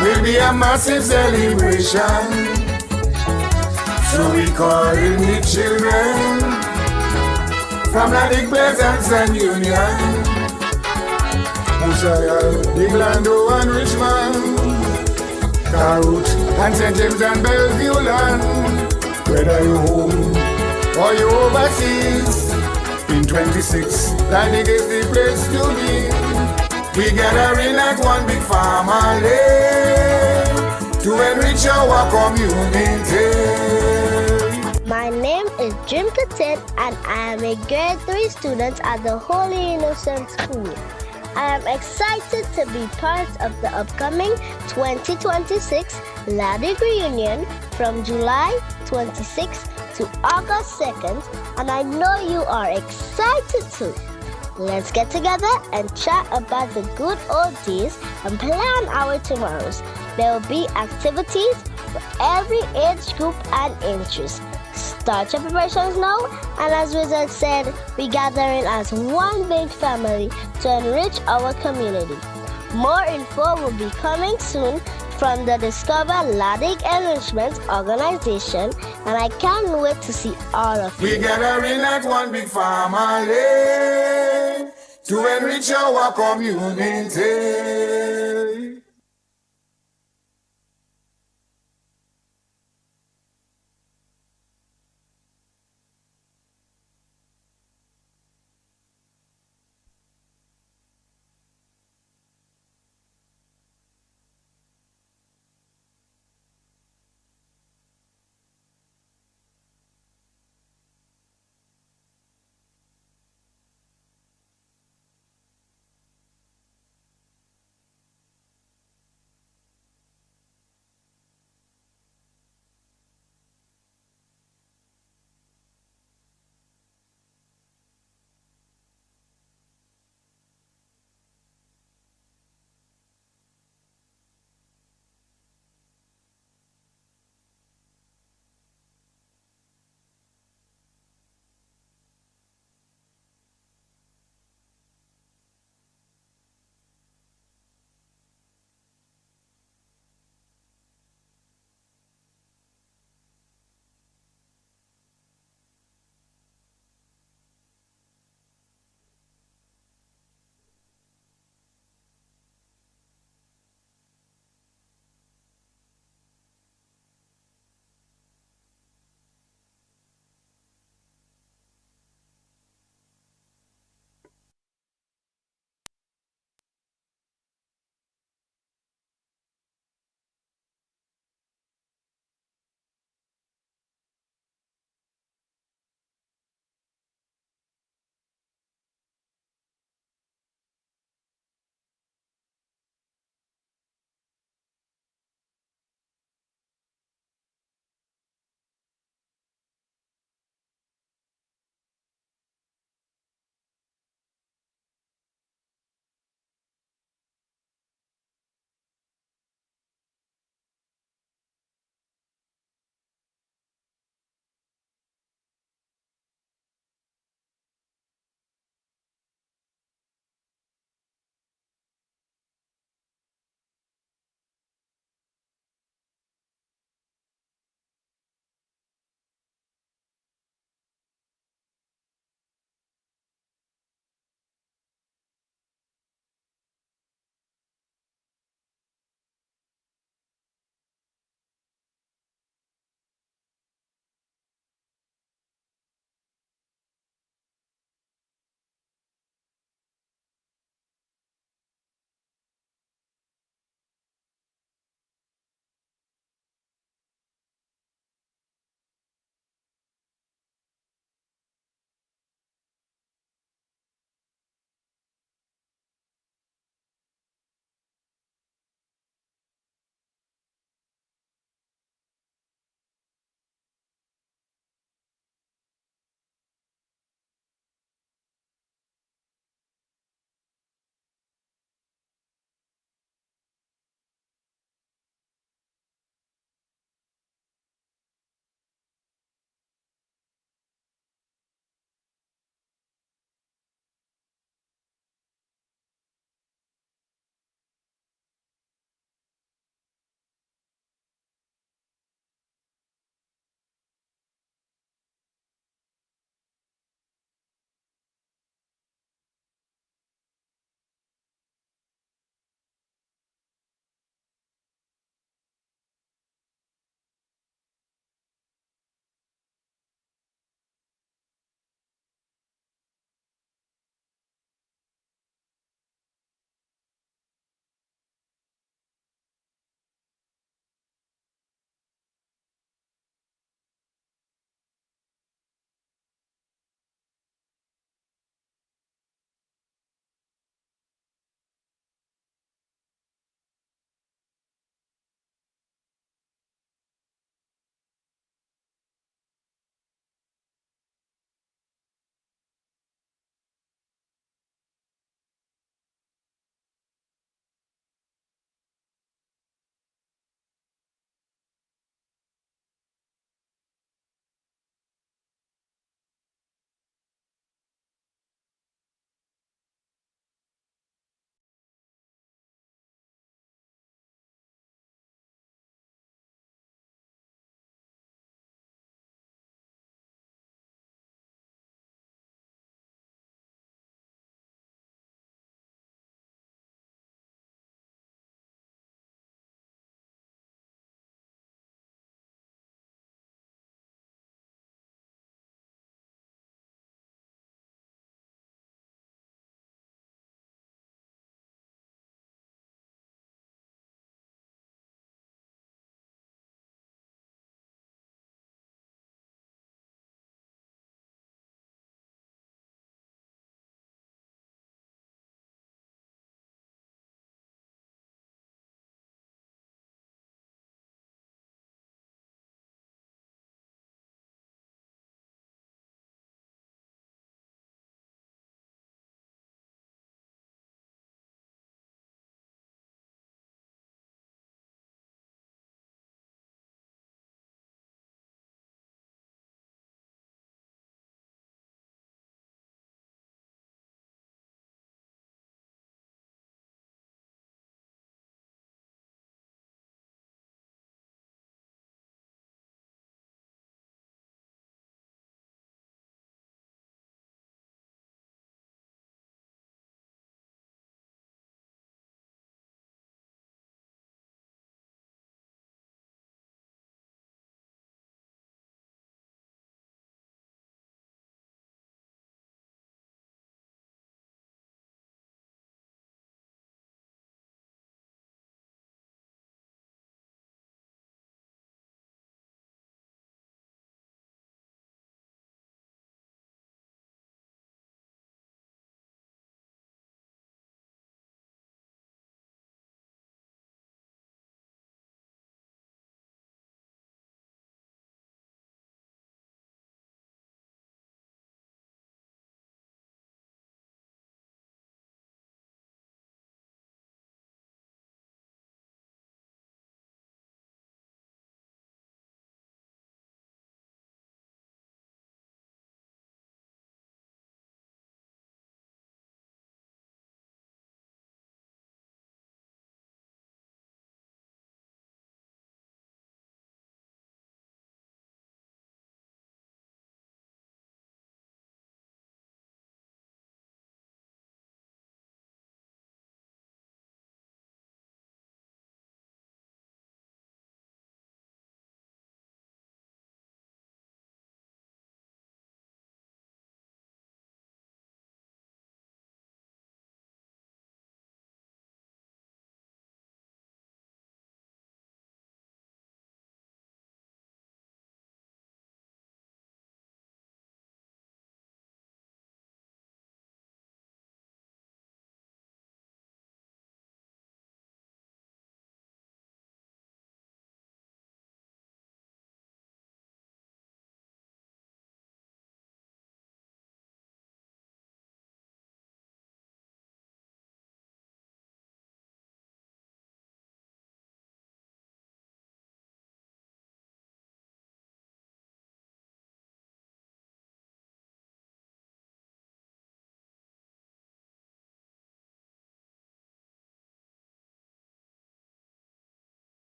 will be a massive celebration. So we call in the children from Digue Pleasance and Union, Musayal, Diglando and Richmond, Keynote and St. James and Bellevue land. Whether you home or you overseas, in 26, Digue is the place to be. We gather in at one big family to enrich our community. My name is Jim Katin, and I am a grade 3 student at the Holy Innocent School. I am excited to be part of the upcoming 2026 Ladig reunion from July 26th to August 2nd, and I know you are excited too. Let's get together and chat about the good old days and plan our tomorrows. There will be activities for every age group and interest. Start your preparations now, and as Wizard said, we gather in as one big family to enrich our community. More info will be coming soon from the Discover Digue Enrichment organization, and I can't wait to see all of you. We gather in at one big family to enrich our community.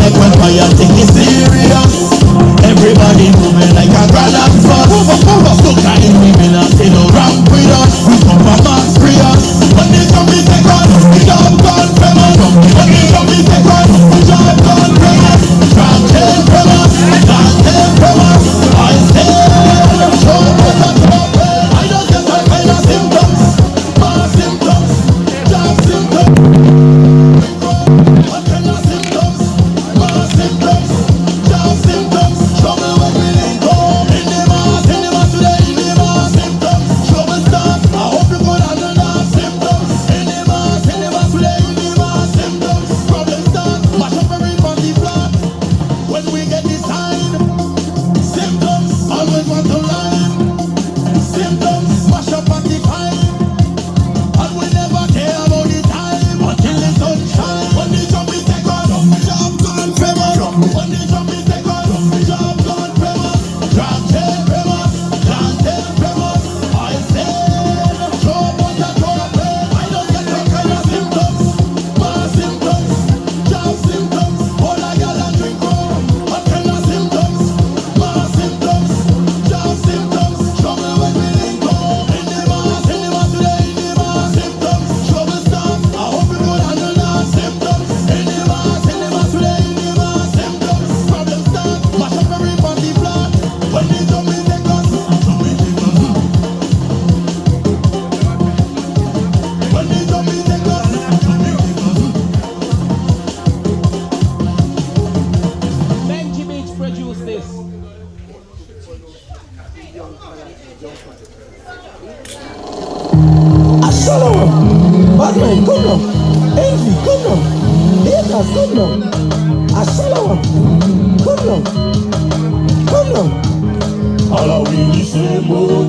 make when fire take it serious. Everybody moving like a grand and fuss. So kind women and say no wrong with us. We come from Max Prius. When they come we take us, we job gone famous. When they come we take us, we job gone famous. From ten from us, not ten from us. I say, show us a top. I don't get all kind of symptoms. More symptoms, job symptoms. What kind of symptoms? More symptoms, job symptoms. Trouble when we link up. In the mass today, in the mass symptoms. Trouble start, I hope you could handle that symptoms. In the mass today, in the mass symptoms. Problem start, mash up every funky flat. When we get this sign, symptoms, always want to line. Symptoms, mash up and define. And we never care about the time until the sun shine. When the drum is take on, job gone famous. When the drum is take on, job gone famous. Drop dead famous, plant dead famous. I say, show what I throw up. I don't get no kind of symptoms. More symptoms, job symptoms. All I got and drink rum. What kind of symptoms? More symptoms, job symptoms. Trouble when we link up. In the mass today, in the mass symptoms. Trouble start, I hope you could handle that symptoms. In the mass today, in the mass symptoms. Problem start, mash up every funky flat. When the drum is take us, drum is take us. When the drum is take us, drum is take us. Benji Beach produced this. Shalom, Batman, come now. Envy, come now. Haters, come now. Shalom, come now. Come now. All are we in the same boat?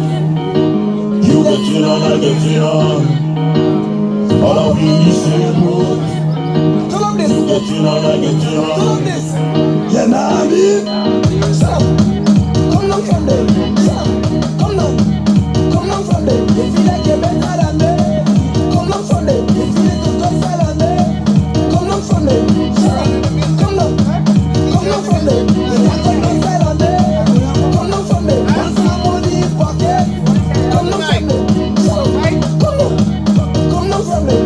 You get in and I get in on. All are we in the same boat? Tell them this. You get in and I get in on. Tell them this. You know what I mean? Shut up. Come down from there. Shut up. Come down. Come down from there. You feel like you're better than me. Come down from there. You feel like you're tougher than me. Come down from there. Shut up. Come down. Come down from there. You can't come down side on there. Come down from there. Want some money in pocket. Come down from there. Shut up. Come down. Come down from there.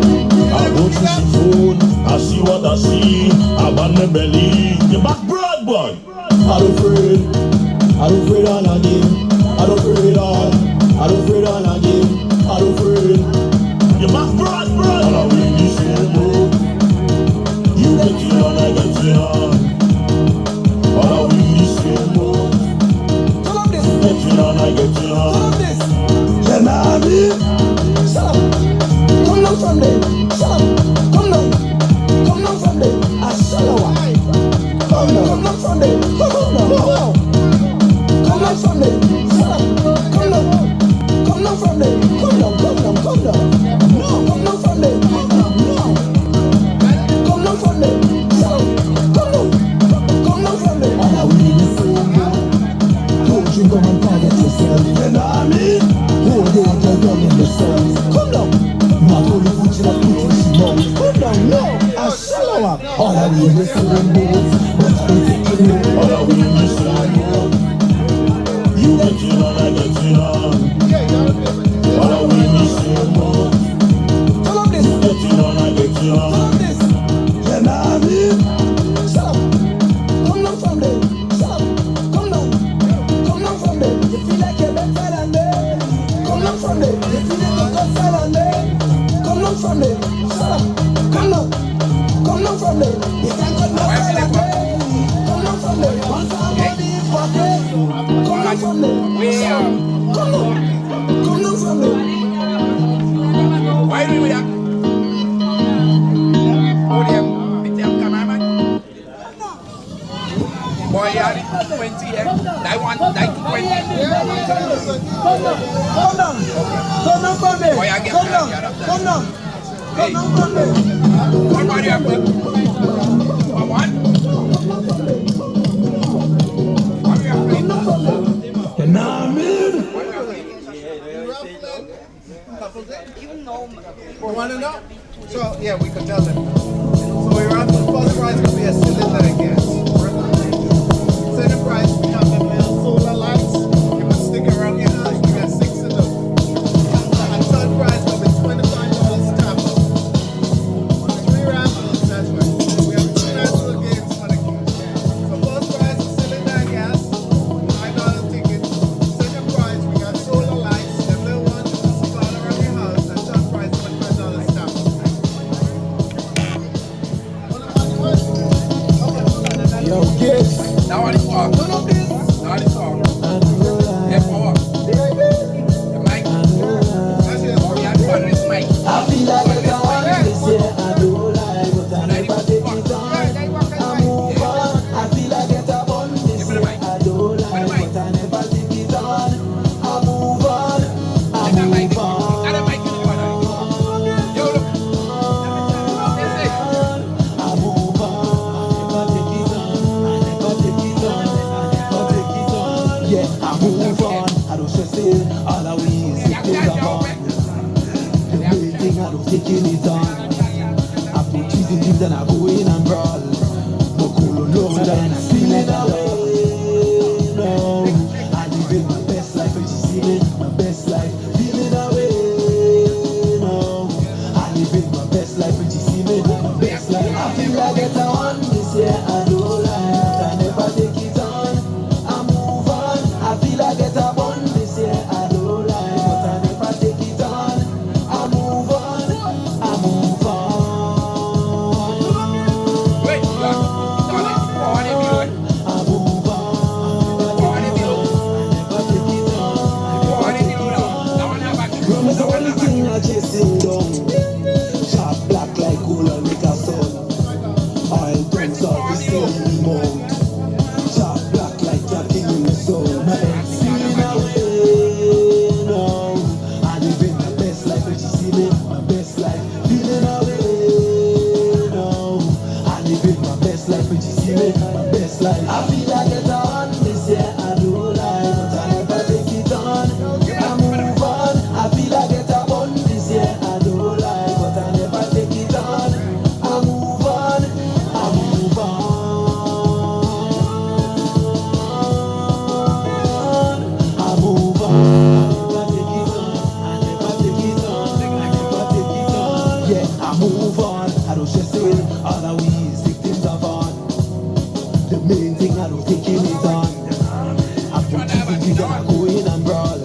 I go to the phone, I see what I see. I ban my belly, the back broad boy. I don't afraid on again. I don't afraid on. I don't afraid on again. I don't afraid. The back broad. All are we in the same boat? You get in and I get in on. All are we in the same boat? Tell them this. You get in and I get in Tell on. them this. You know what I mean? Shut up. Come down from there. Shut up. Come down. Come down from there. I shut up. Come down. Come down from there. Come down. Come down from there. Shut up. Come down. Come down from there. Come down. Come down. Come down. No. Come down from there. Come down. No. Come down from there. Shut up. Come down. Come down from there. All are we in the same boat? Don't you come and forget yourself. You know what I mean? Hold it and you're young in the sun. Come down. Not only put you up, put you in mouth. Come down. No. I shallow up. All are we in the same boat? But I think you know. All are we in the same boat? You get in and I get in on. All are we in the same boat? Tell them this. You get in and I get in Tell on. them this. You know what I mean? Shut up. Come down from there. Shut up. Come down. Come down from there. You feel like you're better than me. Come down from there. You feel like you're tougher than me. Come down from there. Shut up. Come down. Come down from there. You can't come down side than me. Come down from there. Want some money in pocket. Come down from there. Shut up. Come down. Come down from there. Why do we have? Oh, them cameraman. Boy, you are 20 here. I want like 20. Come down. Come down from there. Boy, I get Come down. that. Come down. Come down from there. What about you? What? You know what I mean? You want to know? So, yeah, we could tell them. So we were after the first prize would be a cylinder again. Yo, kids. Now what is talk? Now what is talk? Hey, power. The mic. Oh, we have fun with mic. I feel like it's on this year. I don't lie, but I never take it on. I move on. I feel like it's on this year. I don't lie, but I never take it on. I move on. I move on. Yo, look. I move on. I never take it on. I never take it on. I never take it on. Yeah, I move on. I don't stress it. All I we is it goes on. The main thing I don't taking it on. I put cheese in things and I go in and brawl. No cool no and I steal it away. No, I live in my best life and you see me, my best life. Feel it away. No, I live in my best life and you see me, my best life. I feel like it's on this year. I don't lie, but I never take it on. I move on. I feel like it's on this year. I don't lie, but I never take it on. I move on. I move on. Wait, you are forward if you want. I move on. Forward if you want. Never take it on. Forward if you want. Now one have action. Rum is the only thing I chasing down. Sharp black like coal and make a sound. Oil guns out the steam mount. Sharp black like jacking in the soul. My head feeling away now. I live in my best life and you see me, my best life. Feeling away now. I live in my best life and you see me, my best life. I feel like it's on this year. I don't lie, but I never take it on. I move on. I feel like it's on this year. I don't lie, but I never take it on. I move on. I move on. I move on. I never take it on. I never take it on. I never take it on. Yeah, I move on. I don't stress it. All I we is victims of on. The main thing I don't take it on. I put cheese in and I go in and brawl.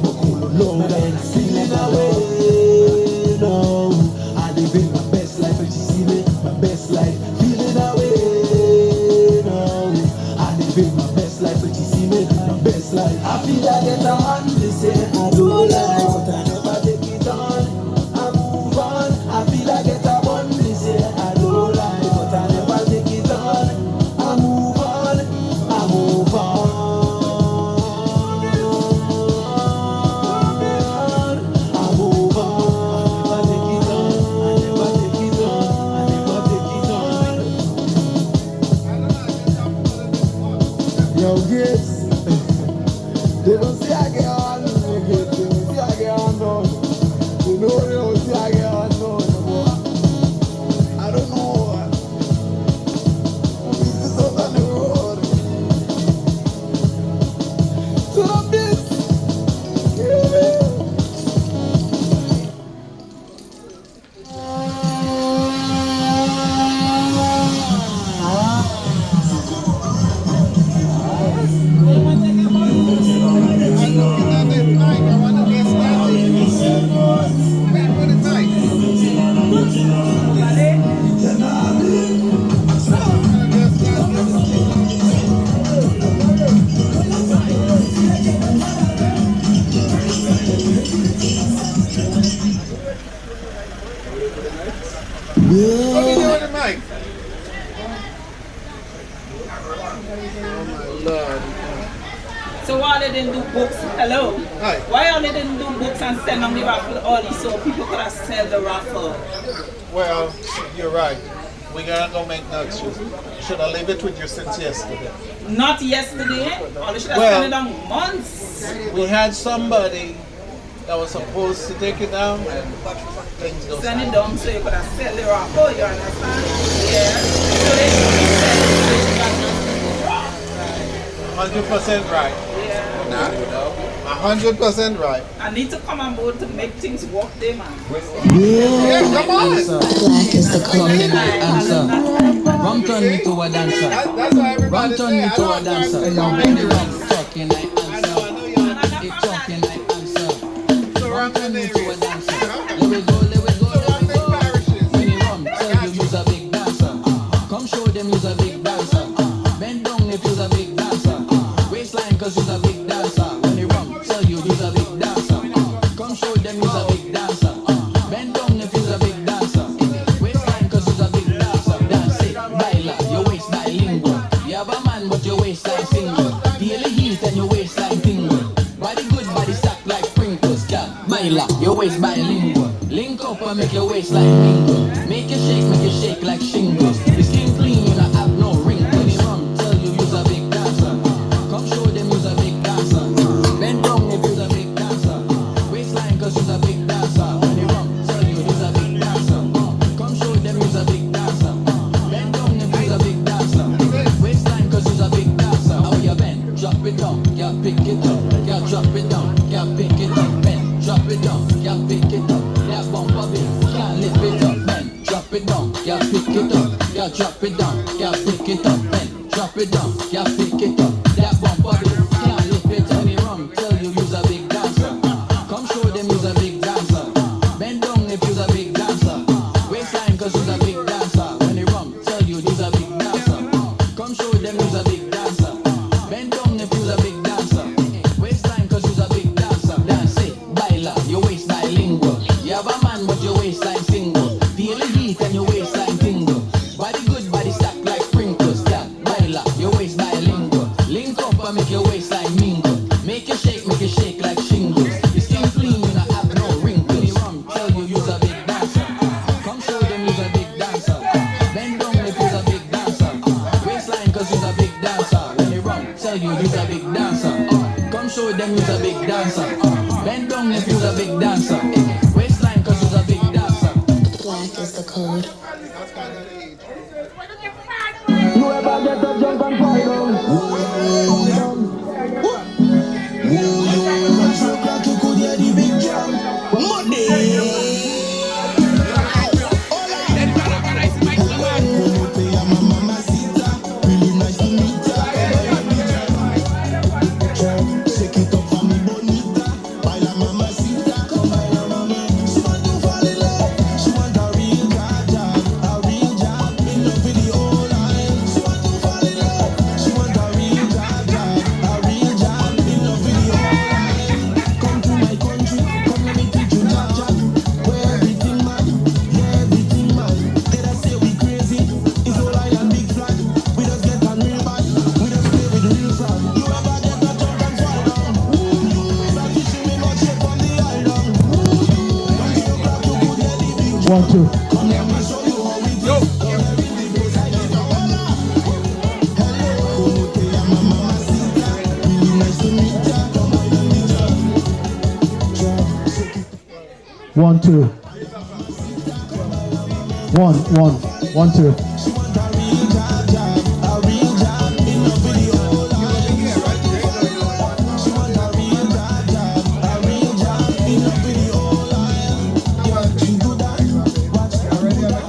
But cool alone and I feeling away. No, I live in my best life and you see me, my best life. Feeling away. No, I live in my best life and you see me, my best life. I feel like it's on this year. I don't lie, but I never take it on. I move on. I feel like it's on this year. I don't lie, but I never take it on. I move on. I move on. I move on. I never take it on. I never take it on. I never take it on. Yo, kids. They don't see I get on. They don't see I get on. No. They know they don't see I get on. No. I don't know. This is out on the road. Turn up this. Yeah. What are you doing with the mic? Oh my Lord. So why they didn't do books? Hello? Hi. Why only didn't do books and send on the raffle early so people could have sell the raffle? Well, you're right. We gotta go make notes. Should I leave it with you since yesterday? Not yesterday. Or they should have Well, sent it on months. We had somebody that was supposed to take it down and things go Send it south. down so you could have sell the raffle, you understand? Yeah. So they should be selling. 100% right. Yeah. Nah, 100% right. I need to come on board to make things work there, man. Yeah, come on. Black is the color answer. Rum turn me to a dancer. That's why everybody Rum turn me to a dancer. When the rum talking, I answer. It talking, I answer. Rum turn me to a dancer. Let we go, let we go, let we go. When the rum tell you use a big dancer, come show them use a big dancer. Bend down if you're a big dancer. Waistline cause you're a big dancer. When they rum, tell you you're a big dancer. Come show them you're a big dancer. Bend down if you're a big dancer. Waistline cause you're a big dancer. Dance it, baila, your waist bilingual. You have a man but your waistline single. Daily heat and your waistline tingle. Body good, body stack like sprinkles. Girl, baila, your waist bilingual. Link up and make your waistline mingle. Make you shake like shingles. The skin clean, you don't have no wrinkles. When you rum, tell you you're a big dancer. Come show them you're a big dancer. Bend down if you're a big dancer. Waistline cause you're a big dancer. When you rum, tell you you're a big dancer. Come show them you're a big dancer. Bend down if you're a big dancer. Waistline cause you're a big dancer. How you bend? Drop it down, yeah, pick it up. Yeah, drop it down, yeah, pick it up. Bend, drop it down, yeah, pick it up. Yeah, bump a bit, can't lift it up. Bend, drop it down, yeah, pick it up. Yeah, drop it down, yeah, pick it up. Bend, drop it down, yeah, pick it up. Yeah, bump a bit, can't lift it up. When you rum, tell you you're a big dancer. Come show them you're a big dancer. Bend down if you're a big dancer. Waistline cause you're a big dancer. When you rum, tell you you're a big dancer. Come show them you're a big dancer. Bend down if you're a big dancer. Waistline cause you're a big dancer. Dance it, baila, your waist bilingual. You have a man but your waistline single. Feel the heat and your waistline tingle. Body good, body stack like sprinkles. Yeah, baila, your waist bilingual. Link up and make your waistline mingle. Make you shake like shingles. Your skin clean, you don't have no wrinkles. When you rum, tell you you're a big dancer. Come show them you're a big dancer. Bend down if you're a big dancer. Waistline cause you're a big dancer. When you rum, tell you you're a big dancer. Come show them you're a big dancer. Bend down if you're a big dancer. Waistline cause you're a big dancer. Black is the code. You ever get a jump and fall down? You so glad you could hear the big drum. Money. Really nice to meet ya. Shake it up for me, bonita. Baila mamacita, come baila mama. She want to fall in love. She want a real job, in love with the whole line. She want to fall in love. She want a real job, in love with the whole line. Come to my country, come let me teach you job. Where everything man, yeah everything man. They don't say we crazy, it's all I and big flag. We just get on real bad, we just play with real frog. You ever get a jump and fall down? That fishing me not shape on the island. One, two. Come let me show you how it is. Come here in the place I live. Hola. Hello. Como te llama mamacita? Really nice to meet ya. Come on, let me jump. One, two. One, two. She want a real job, in love with the whole line. She want a real job, in love with the whole line. Yeah, she do that, watch her do that.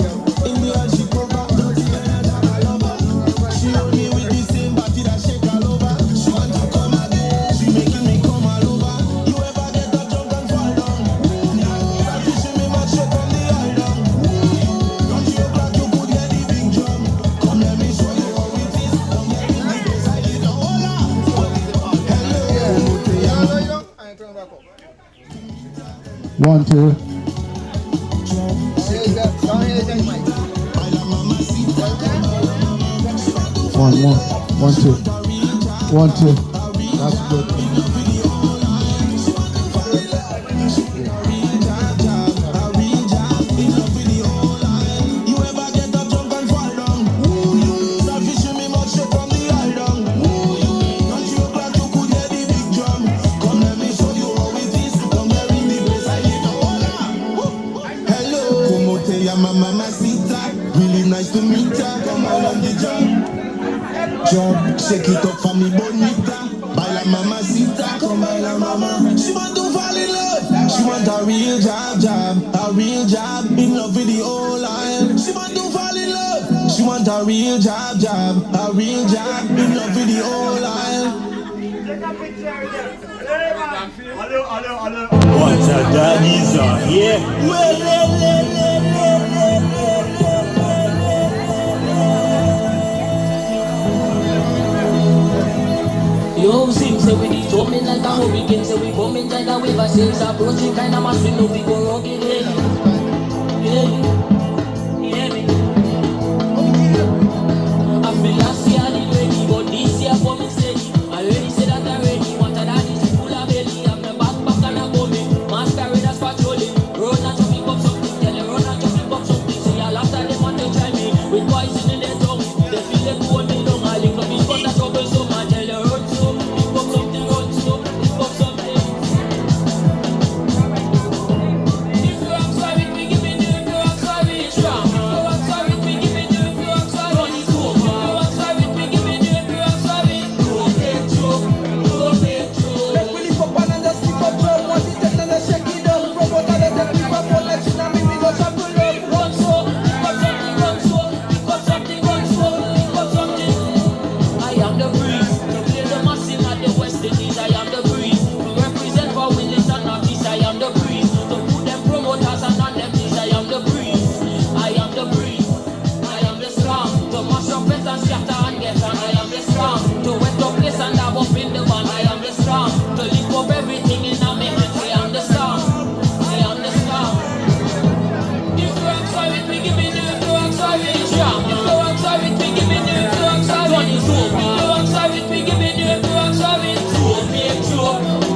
In the end she cover, dirty and I love her. She hold me with the same body that shake all over. She want to come again, she making me come all over. You ever get a drunk and fall down? That fishing me much shake on the island. Don't you glad you could hear the big drum? Come let me show you how it is. Come get in the place I live. Hola. One, two. One, two. One, two. That's good. You ever get a drunk and fall down? That fishing me much shake on the island. Don't you glad you could hear the big drum? Come let me show you how it is. Come here in the place I live. Hola. Hello. Como te llama mamacita? Really nice to meet ya. Come on the jump. Jump, shake it up for me bonita. Baila mamacita, come baila mama. She want to fall in love. She want a real job, in love with the whole line. She want to fall in love. She want a real job, in love with the whole line. What a daddy's on, yeah? Yo, Zim, say we the jumping like a hurricane, say we bombing like a wave, I say it's approaching kind of machine, no we go wrong again. Yeah, me. I feel last year I did ready, but this year for me steady. I already said that already, what I done is full of belly. I'm the back and I'm coming, masqueraders patrolling. Run and jump up something, tell them run and jump up something. See, I'll after them want to try me, with poison in their tongue. They feel they go on me down, I link up because I trouble so much. Tell them run so, pick up something, run so, pick up something. If you are sorry, we give it to you, if you are sorry, it's wrong. If you are sorry, we give it to you, if you are sorry, it's cool. If you are sorry, we give it to you, if you are sorry, don't get true, don't get true. Let me lift up and just pick up drum. Once it take and just shake it down. Promote and let them keep up on like tsunami. We go trample down. Run so, pick up something, run so, pick up something, run so, pick up something. I am the breeze, to play the massive at the West Indies. I am the breeze, to represent for Willis and Northeast. I am the breeze, to put them promoters and on them knees. I am the breeze, I am the breeze, I am the storm, to mash up fence and scatter and get on. I am the storm, to wet up place and dab up in the van. I am the storm, to lift up everything in a minute. I am the storm, I am the storm. If you are sorry, we give it to you. If you are sorry, it's wrong. If you are sorry, we give it to you. If you are sorry, it's cool. If you are sorry, we give it to you. If you are sorry, it's cool.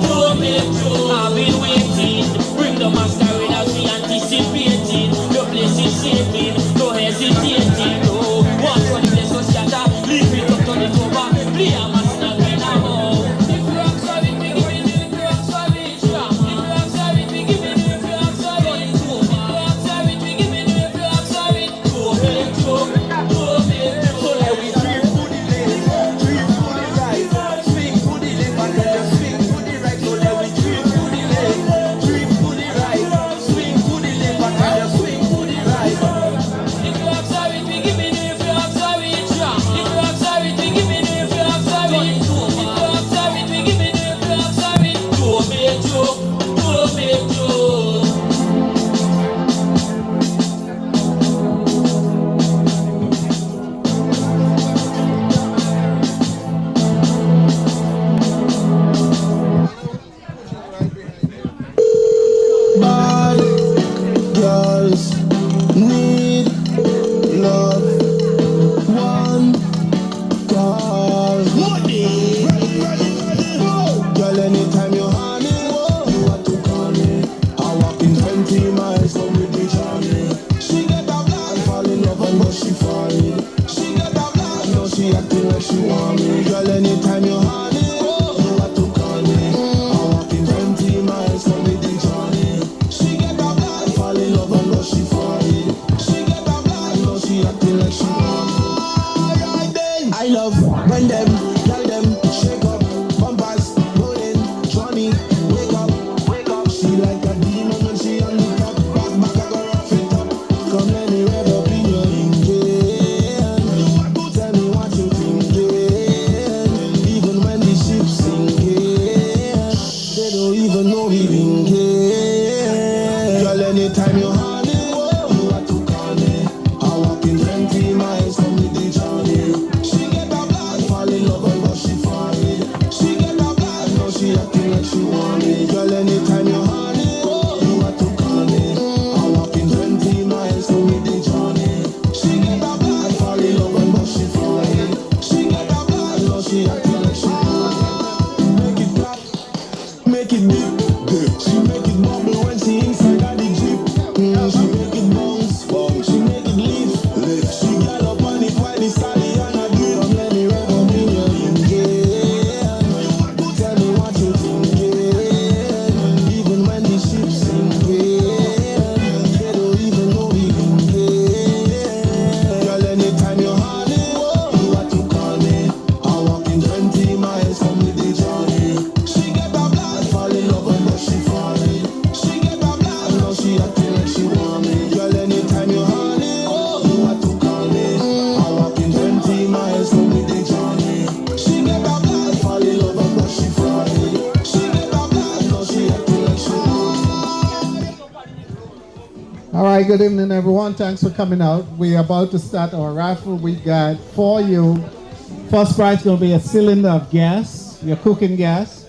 Don't make joke. I've been waiting. Bring the masqueraders, we anticipating. The place is shaking, no hesitating. No, watch for the place to scatter. Leave it up, turn it over. Play a mass and win a more. If you are sorry, we give it to you. If you are sorry, it's wrong. If you are sorry, we give it to you. If you are sorry, it's cool. If you are sorry, we give it to you. If you are sorry, don't make joke. Don't make joke. So let we drift to the left, drift to the right, swing to the left and then just swing to the right. So let we drift to the left, drift to the right, swing to the left and then just swing to the right. If you are sorry, we give it to you. If you are sorry, it's wrong. If you are sorry, we give it to you. If you are sorry, it's cool. If you are sorry, we give it to you. If you are sorry, don't make joke. Don't make joke. Bad girls need love. One call. Girl, anytime you're honey, you want to call me. I walk in 20 miles from with the journey. She get a black and fall in love and but she fall in. She get a black, now she acting like she want me. Girl, anytime you're honey, you want to call me. I walk in 20 miles from with the journey. She get a black and fall in love and but she fall in. She get a black, now she acting like she want me. I love when them, tell them, shake up, bumpers, rolling, Johnny, wake up, wake up. She like a demon when she on the top, back, I go rough it up. Come let me rev up in your engine. Tell me what you thinking. Even when the ship's sinking, they don't even know we been care. Girl, anytime you're honey, you want to call me. I walk in 20 miles from the journey. She get a black, fall in love and but she fall in. She get a black, now she acting like she want me. Girl, anytime you're honey, you want to call me. I walk in 20 miles from the journey. She get a black, fall in love and but she fall in. She get a black, now she acting like she want me. Make it clap, make it dip. She make it bubble when she inside of the jeep. She make it bounce, bounce. She make it lift. She got up on it while the stallion a drip. Come let me rev up in your engine. Tell me what you thinking. Even when the ship's sinking, they don't even know we been here. Girl, anytime you're honey, you want to call me. I walk in 20 miles from the journey. She get a black, fall in love and but she fall in. She get a black, now she acting like she want me. Girl, anytime you're honey, you want to call me. I walk in 20 miles from the journey. She get a black, fall in love and but she fall in. She get a black, now she acting like she want me. All right, good evening, everyone. Thanks for coming out. We're about to start our raffle. We got for you. First prize going to be a cylinder of gas. your cooking gas.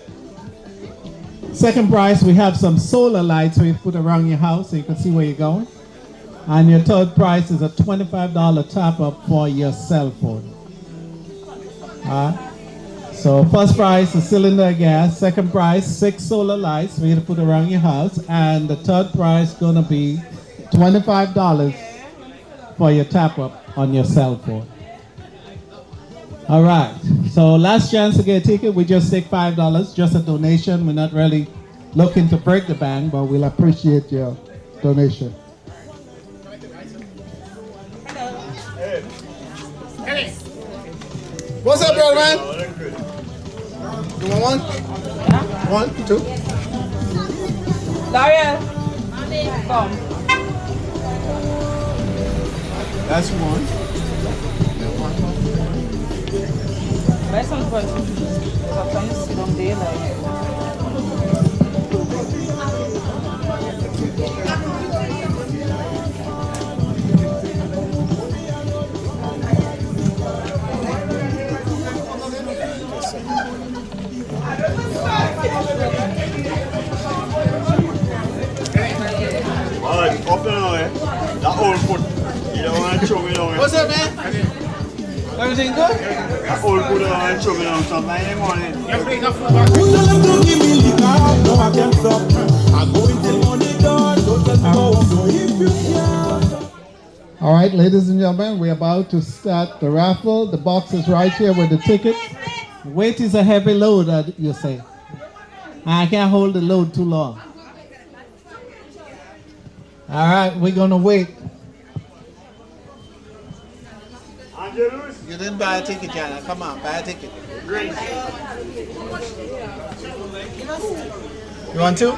Second prize, we have some solar lights so you put around your house so you can see where you're going. And your third prize is a $25 top up for your cell phone. So first prize is cylinder of gas. Second prize, 6 solar lights for you to put around your house. And the third prize is going to be $25 for your top up on your cell phone. All right, so last chance to get a ticket. We just take $5, just a donation. We're not really looking to break the bank, but we'll appreciate your donation. What's up, brother man? You want one? One, two. Daria, come. That's one. Buy some for us. I'm trying to sit on there like. Alright, up and away. That old foot. You don't want to throw me down. What's up, man? Everything good? That old foot don't want to throw me down sometime in the morning. Give me liquor, no I can't stop. I go into money door, don't let go. So if you can. All right, ladies and gentlemen, we're about to start the raffle. The box is right here with the tickets. Weight is a heavy load, you say. I can't hold the load too long. All right, we're going to wait. You didn't buy a ticket, Jana. Come on, buy a ticket. You want two?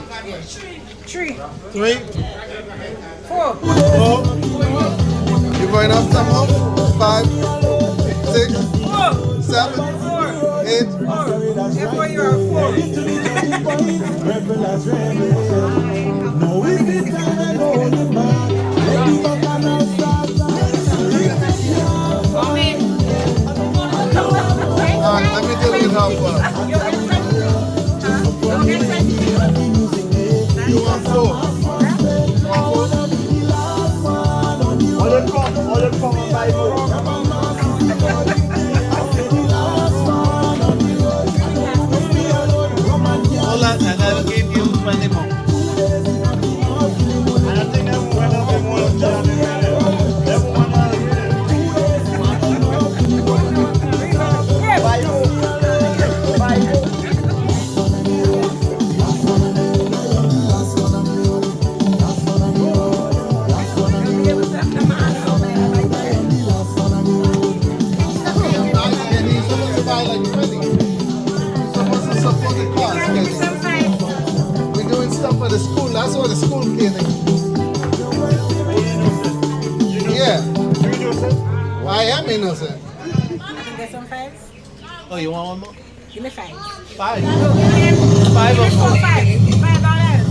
Three. Three? Four. You going up some more? 5, 6, 7, 8. Therefore, you are 4. No, it's the time I go to man. Let me go and I'll start. Let me tell you how far. You want 4? All the come and buy more. Hold on, I gotta give you 20 more. And I think everyone will be more than everyone We're doing stuff for the school. That's what the school came in. Yeah. Well, I am innocent. You can get some 5s? Oh, you want one more? Give me 5. 5. 5 or 4? $5.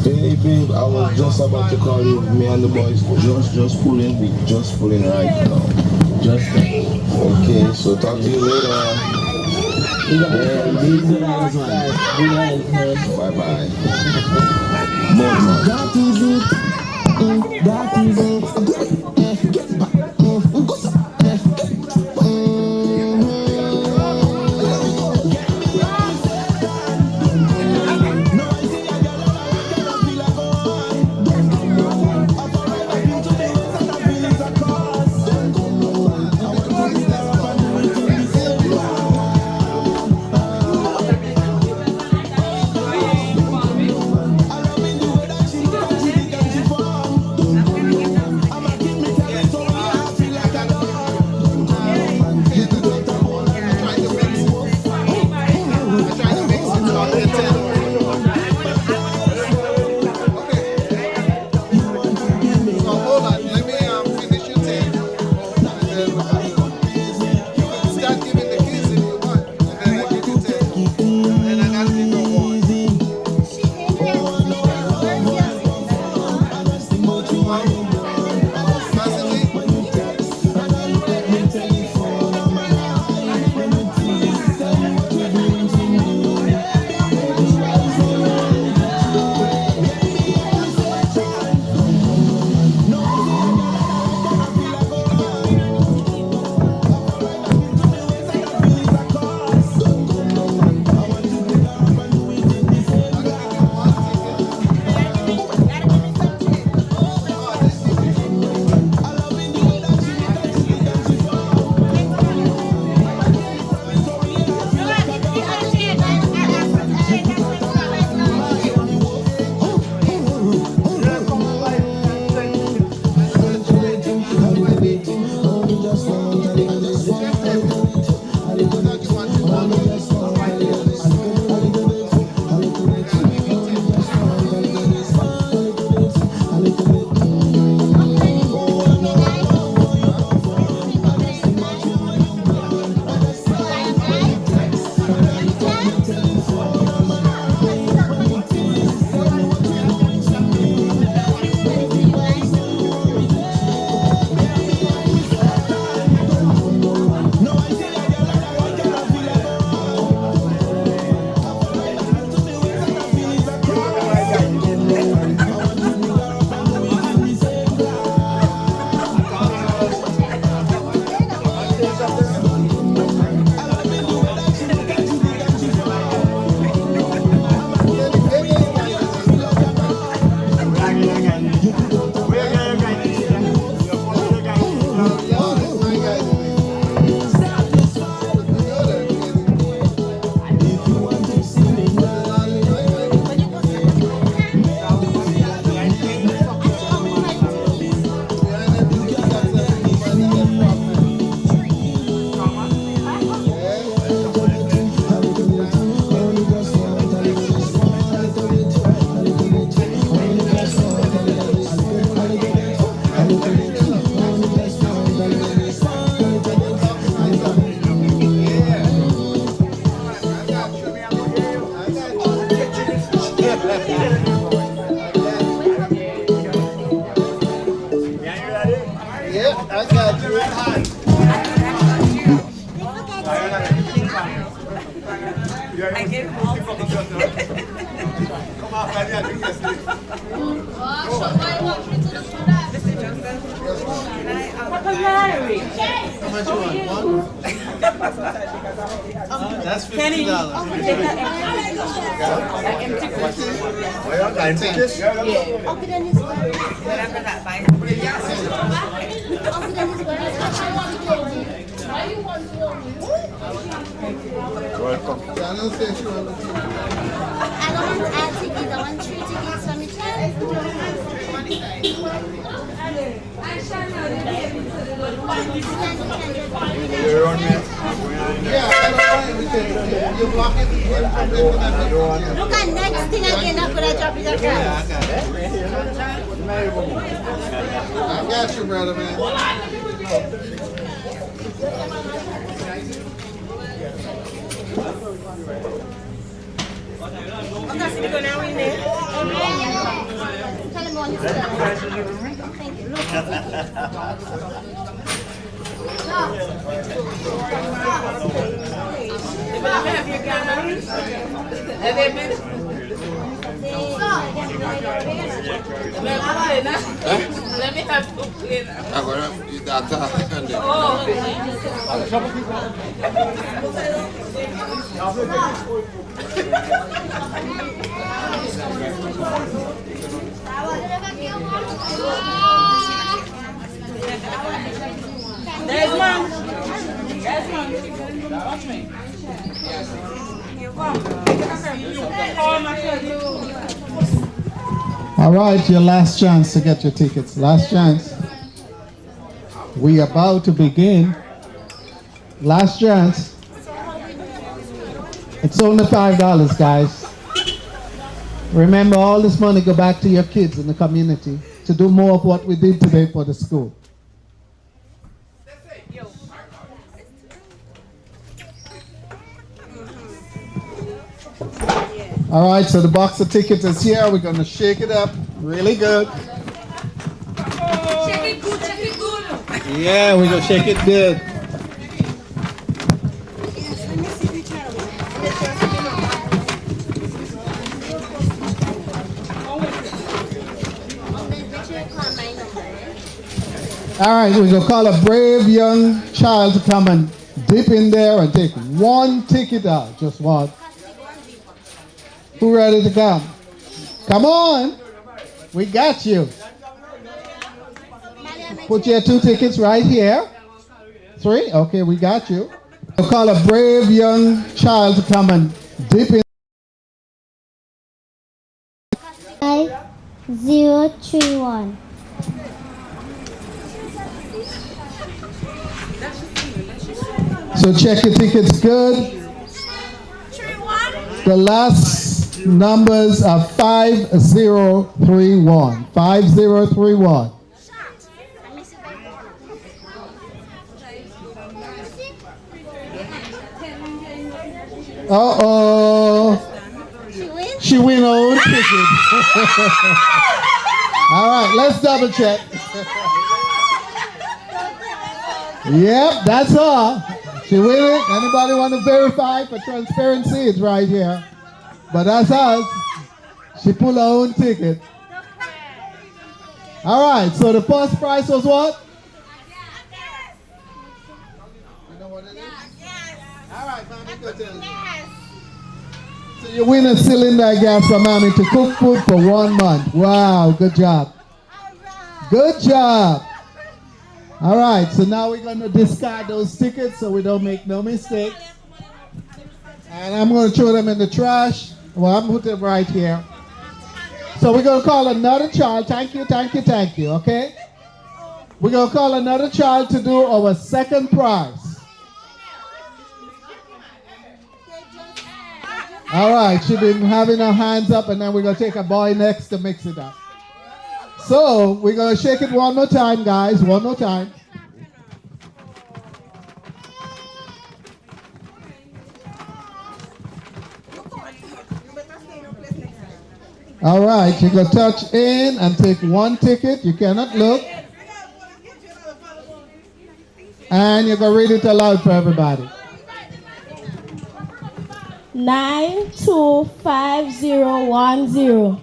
Hey babe, I was just about to call you. Me and the boys just pulling right now. Okay, so talk to you later. Bye bye. That is it. That is it. Yeah, I got you. I gave him all. Come on, I think yesterday. Mr. Joseph, can I How much you want? One? That's $50. that empty question? Well, 19. Yeah. Okay, then it's good. Whatever that buys. Okay, then it's good. Welcome. I don't want add tickets. I want 3 tickets from each You're on me. Yeah, you block it. Look at next thing again after I drop it across. I got you, brother, man. Okay, so we go now in there. Tell him on his Thank you. Let me have your cameras. And then let me have two clean. I'm going to do that. Oh, there's one. There's one. Watch me. Here, come. Oh, my God. All right, your last chance to get your tickets. Last chance. We about to begin. Last chance. It's only $5, guys. Remember, all this money go back to your kids in the community to do more of what we did today for the school. All right, so the box of tickets is here. We're going to shake it up really good. Shake it good, shake it good. Yeah, we're going to shake it good. All right, we're going to call a brave young child to come and dip in there and take one ticket out. Just one. Who ready to come? Come on. We got you. Put your 2 tickets right here. 3? Okay, we got you. We'll call a brave young child to come and dip in. 5031. So check your tickets good. The last numbers are 5031. 5031. Uh-oh. She win her own ticket. All right, let's double check. Yep, that's her. She win it. Anybody want to verify for transparency? It's right here. But that's us. She pulled her own ticket. All right, so the first prize was what? You know what it is? All right, mommy, go tell me. So you win a cylinder of gas for mommy to cook food for 1 month. Wow, good job. Good job. All right, so now we're going to discard those tickets so we don't make no mistakes. And I'm going to throw them in the trash. Well, I'm putting them right here. So we're going to call another child. Thank you, okay? We're going to call another child to do our second prize. All right, she's been having her hands up, and then we're going to take a boy next to mix it up. So we're going to shake it one more time, guys. One more time. All right, you can touch in and take one ticket. You cannot look. And you can read it aloud for everybody. 925010.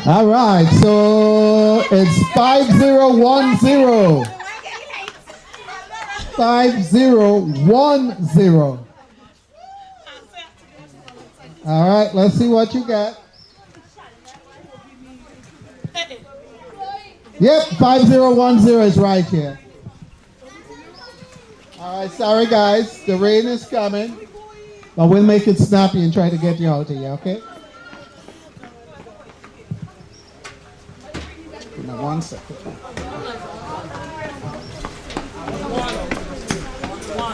All right, so it's 5010. 5010. All right, let's see what you got. Yep, 5010 is right here. All right, sorry guys, the rain is coming, but we'll make it snappy and try to get you out of here, okay? Give me 1 second.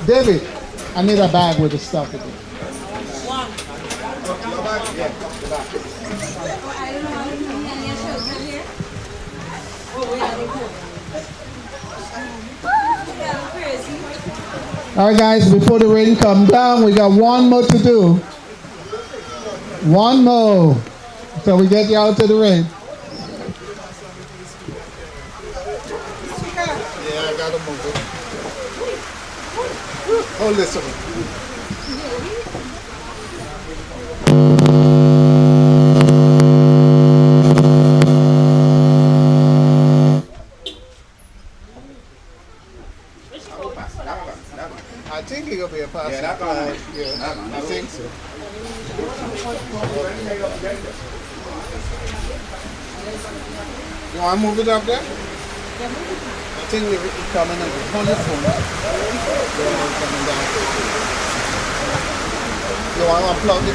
David, I need a bag with the stuff in it. All right, guys, before the rain comes down, we got one more to do. One more. So we get you out to the rain. Yeah, I gotta move it. Hold this one. I think it will be a pass. Yeah, that one. Yeah, I think so. You want to move it up there? I think we're coming on the phone. Coming down. You want to unplug it?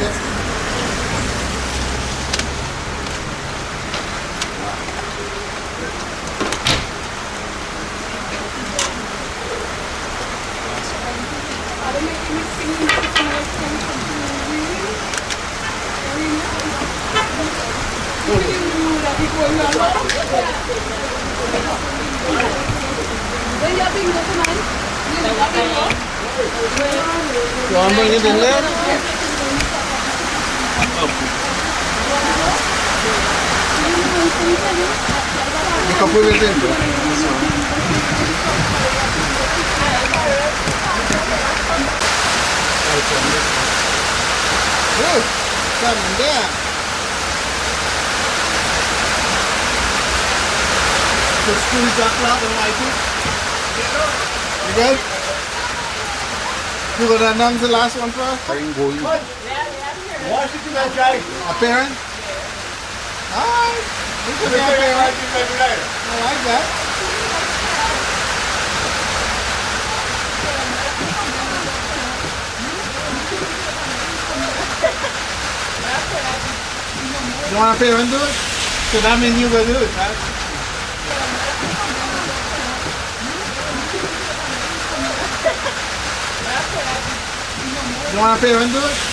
You want to bring it in there? You can put it in there. Good. Coming down. The screws are flat and like it. You good? You gonna announce the last one first? I ain't going. Why should you not try? A parent? Alright. You can be a parent. I like that. You want a parent do it? So that means you gonna do it, right? You want to pay and do it?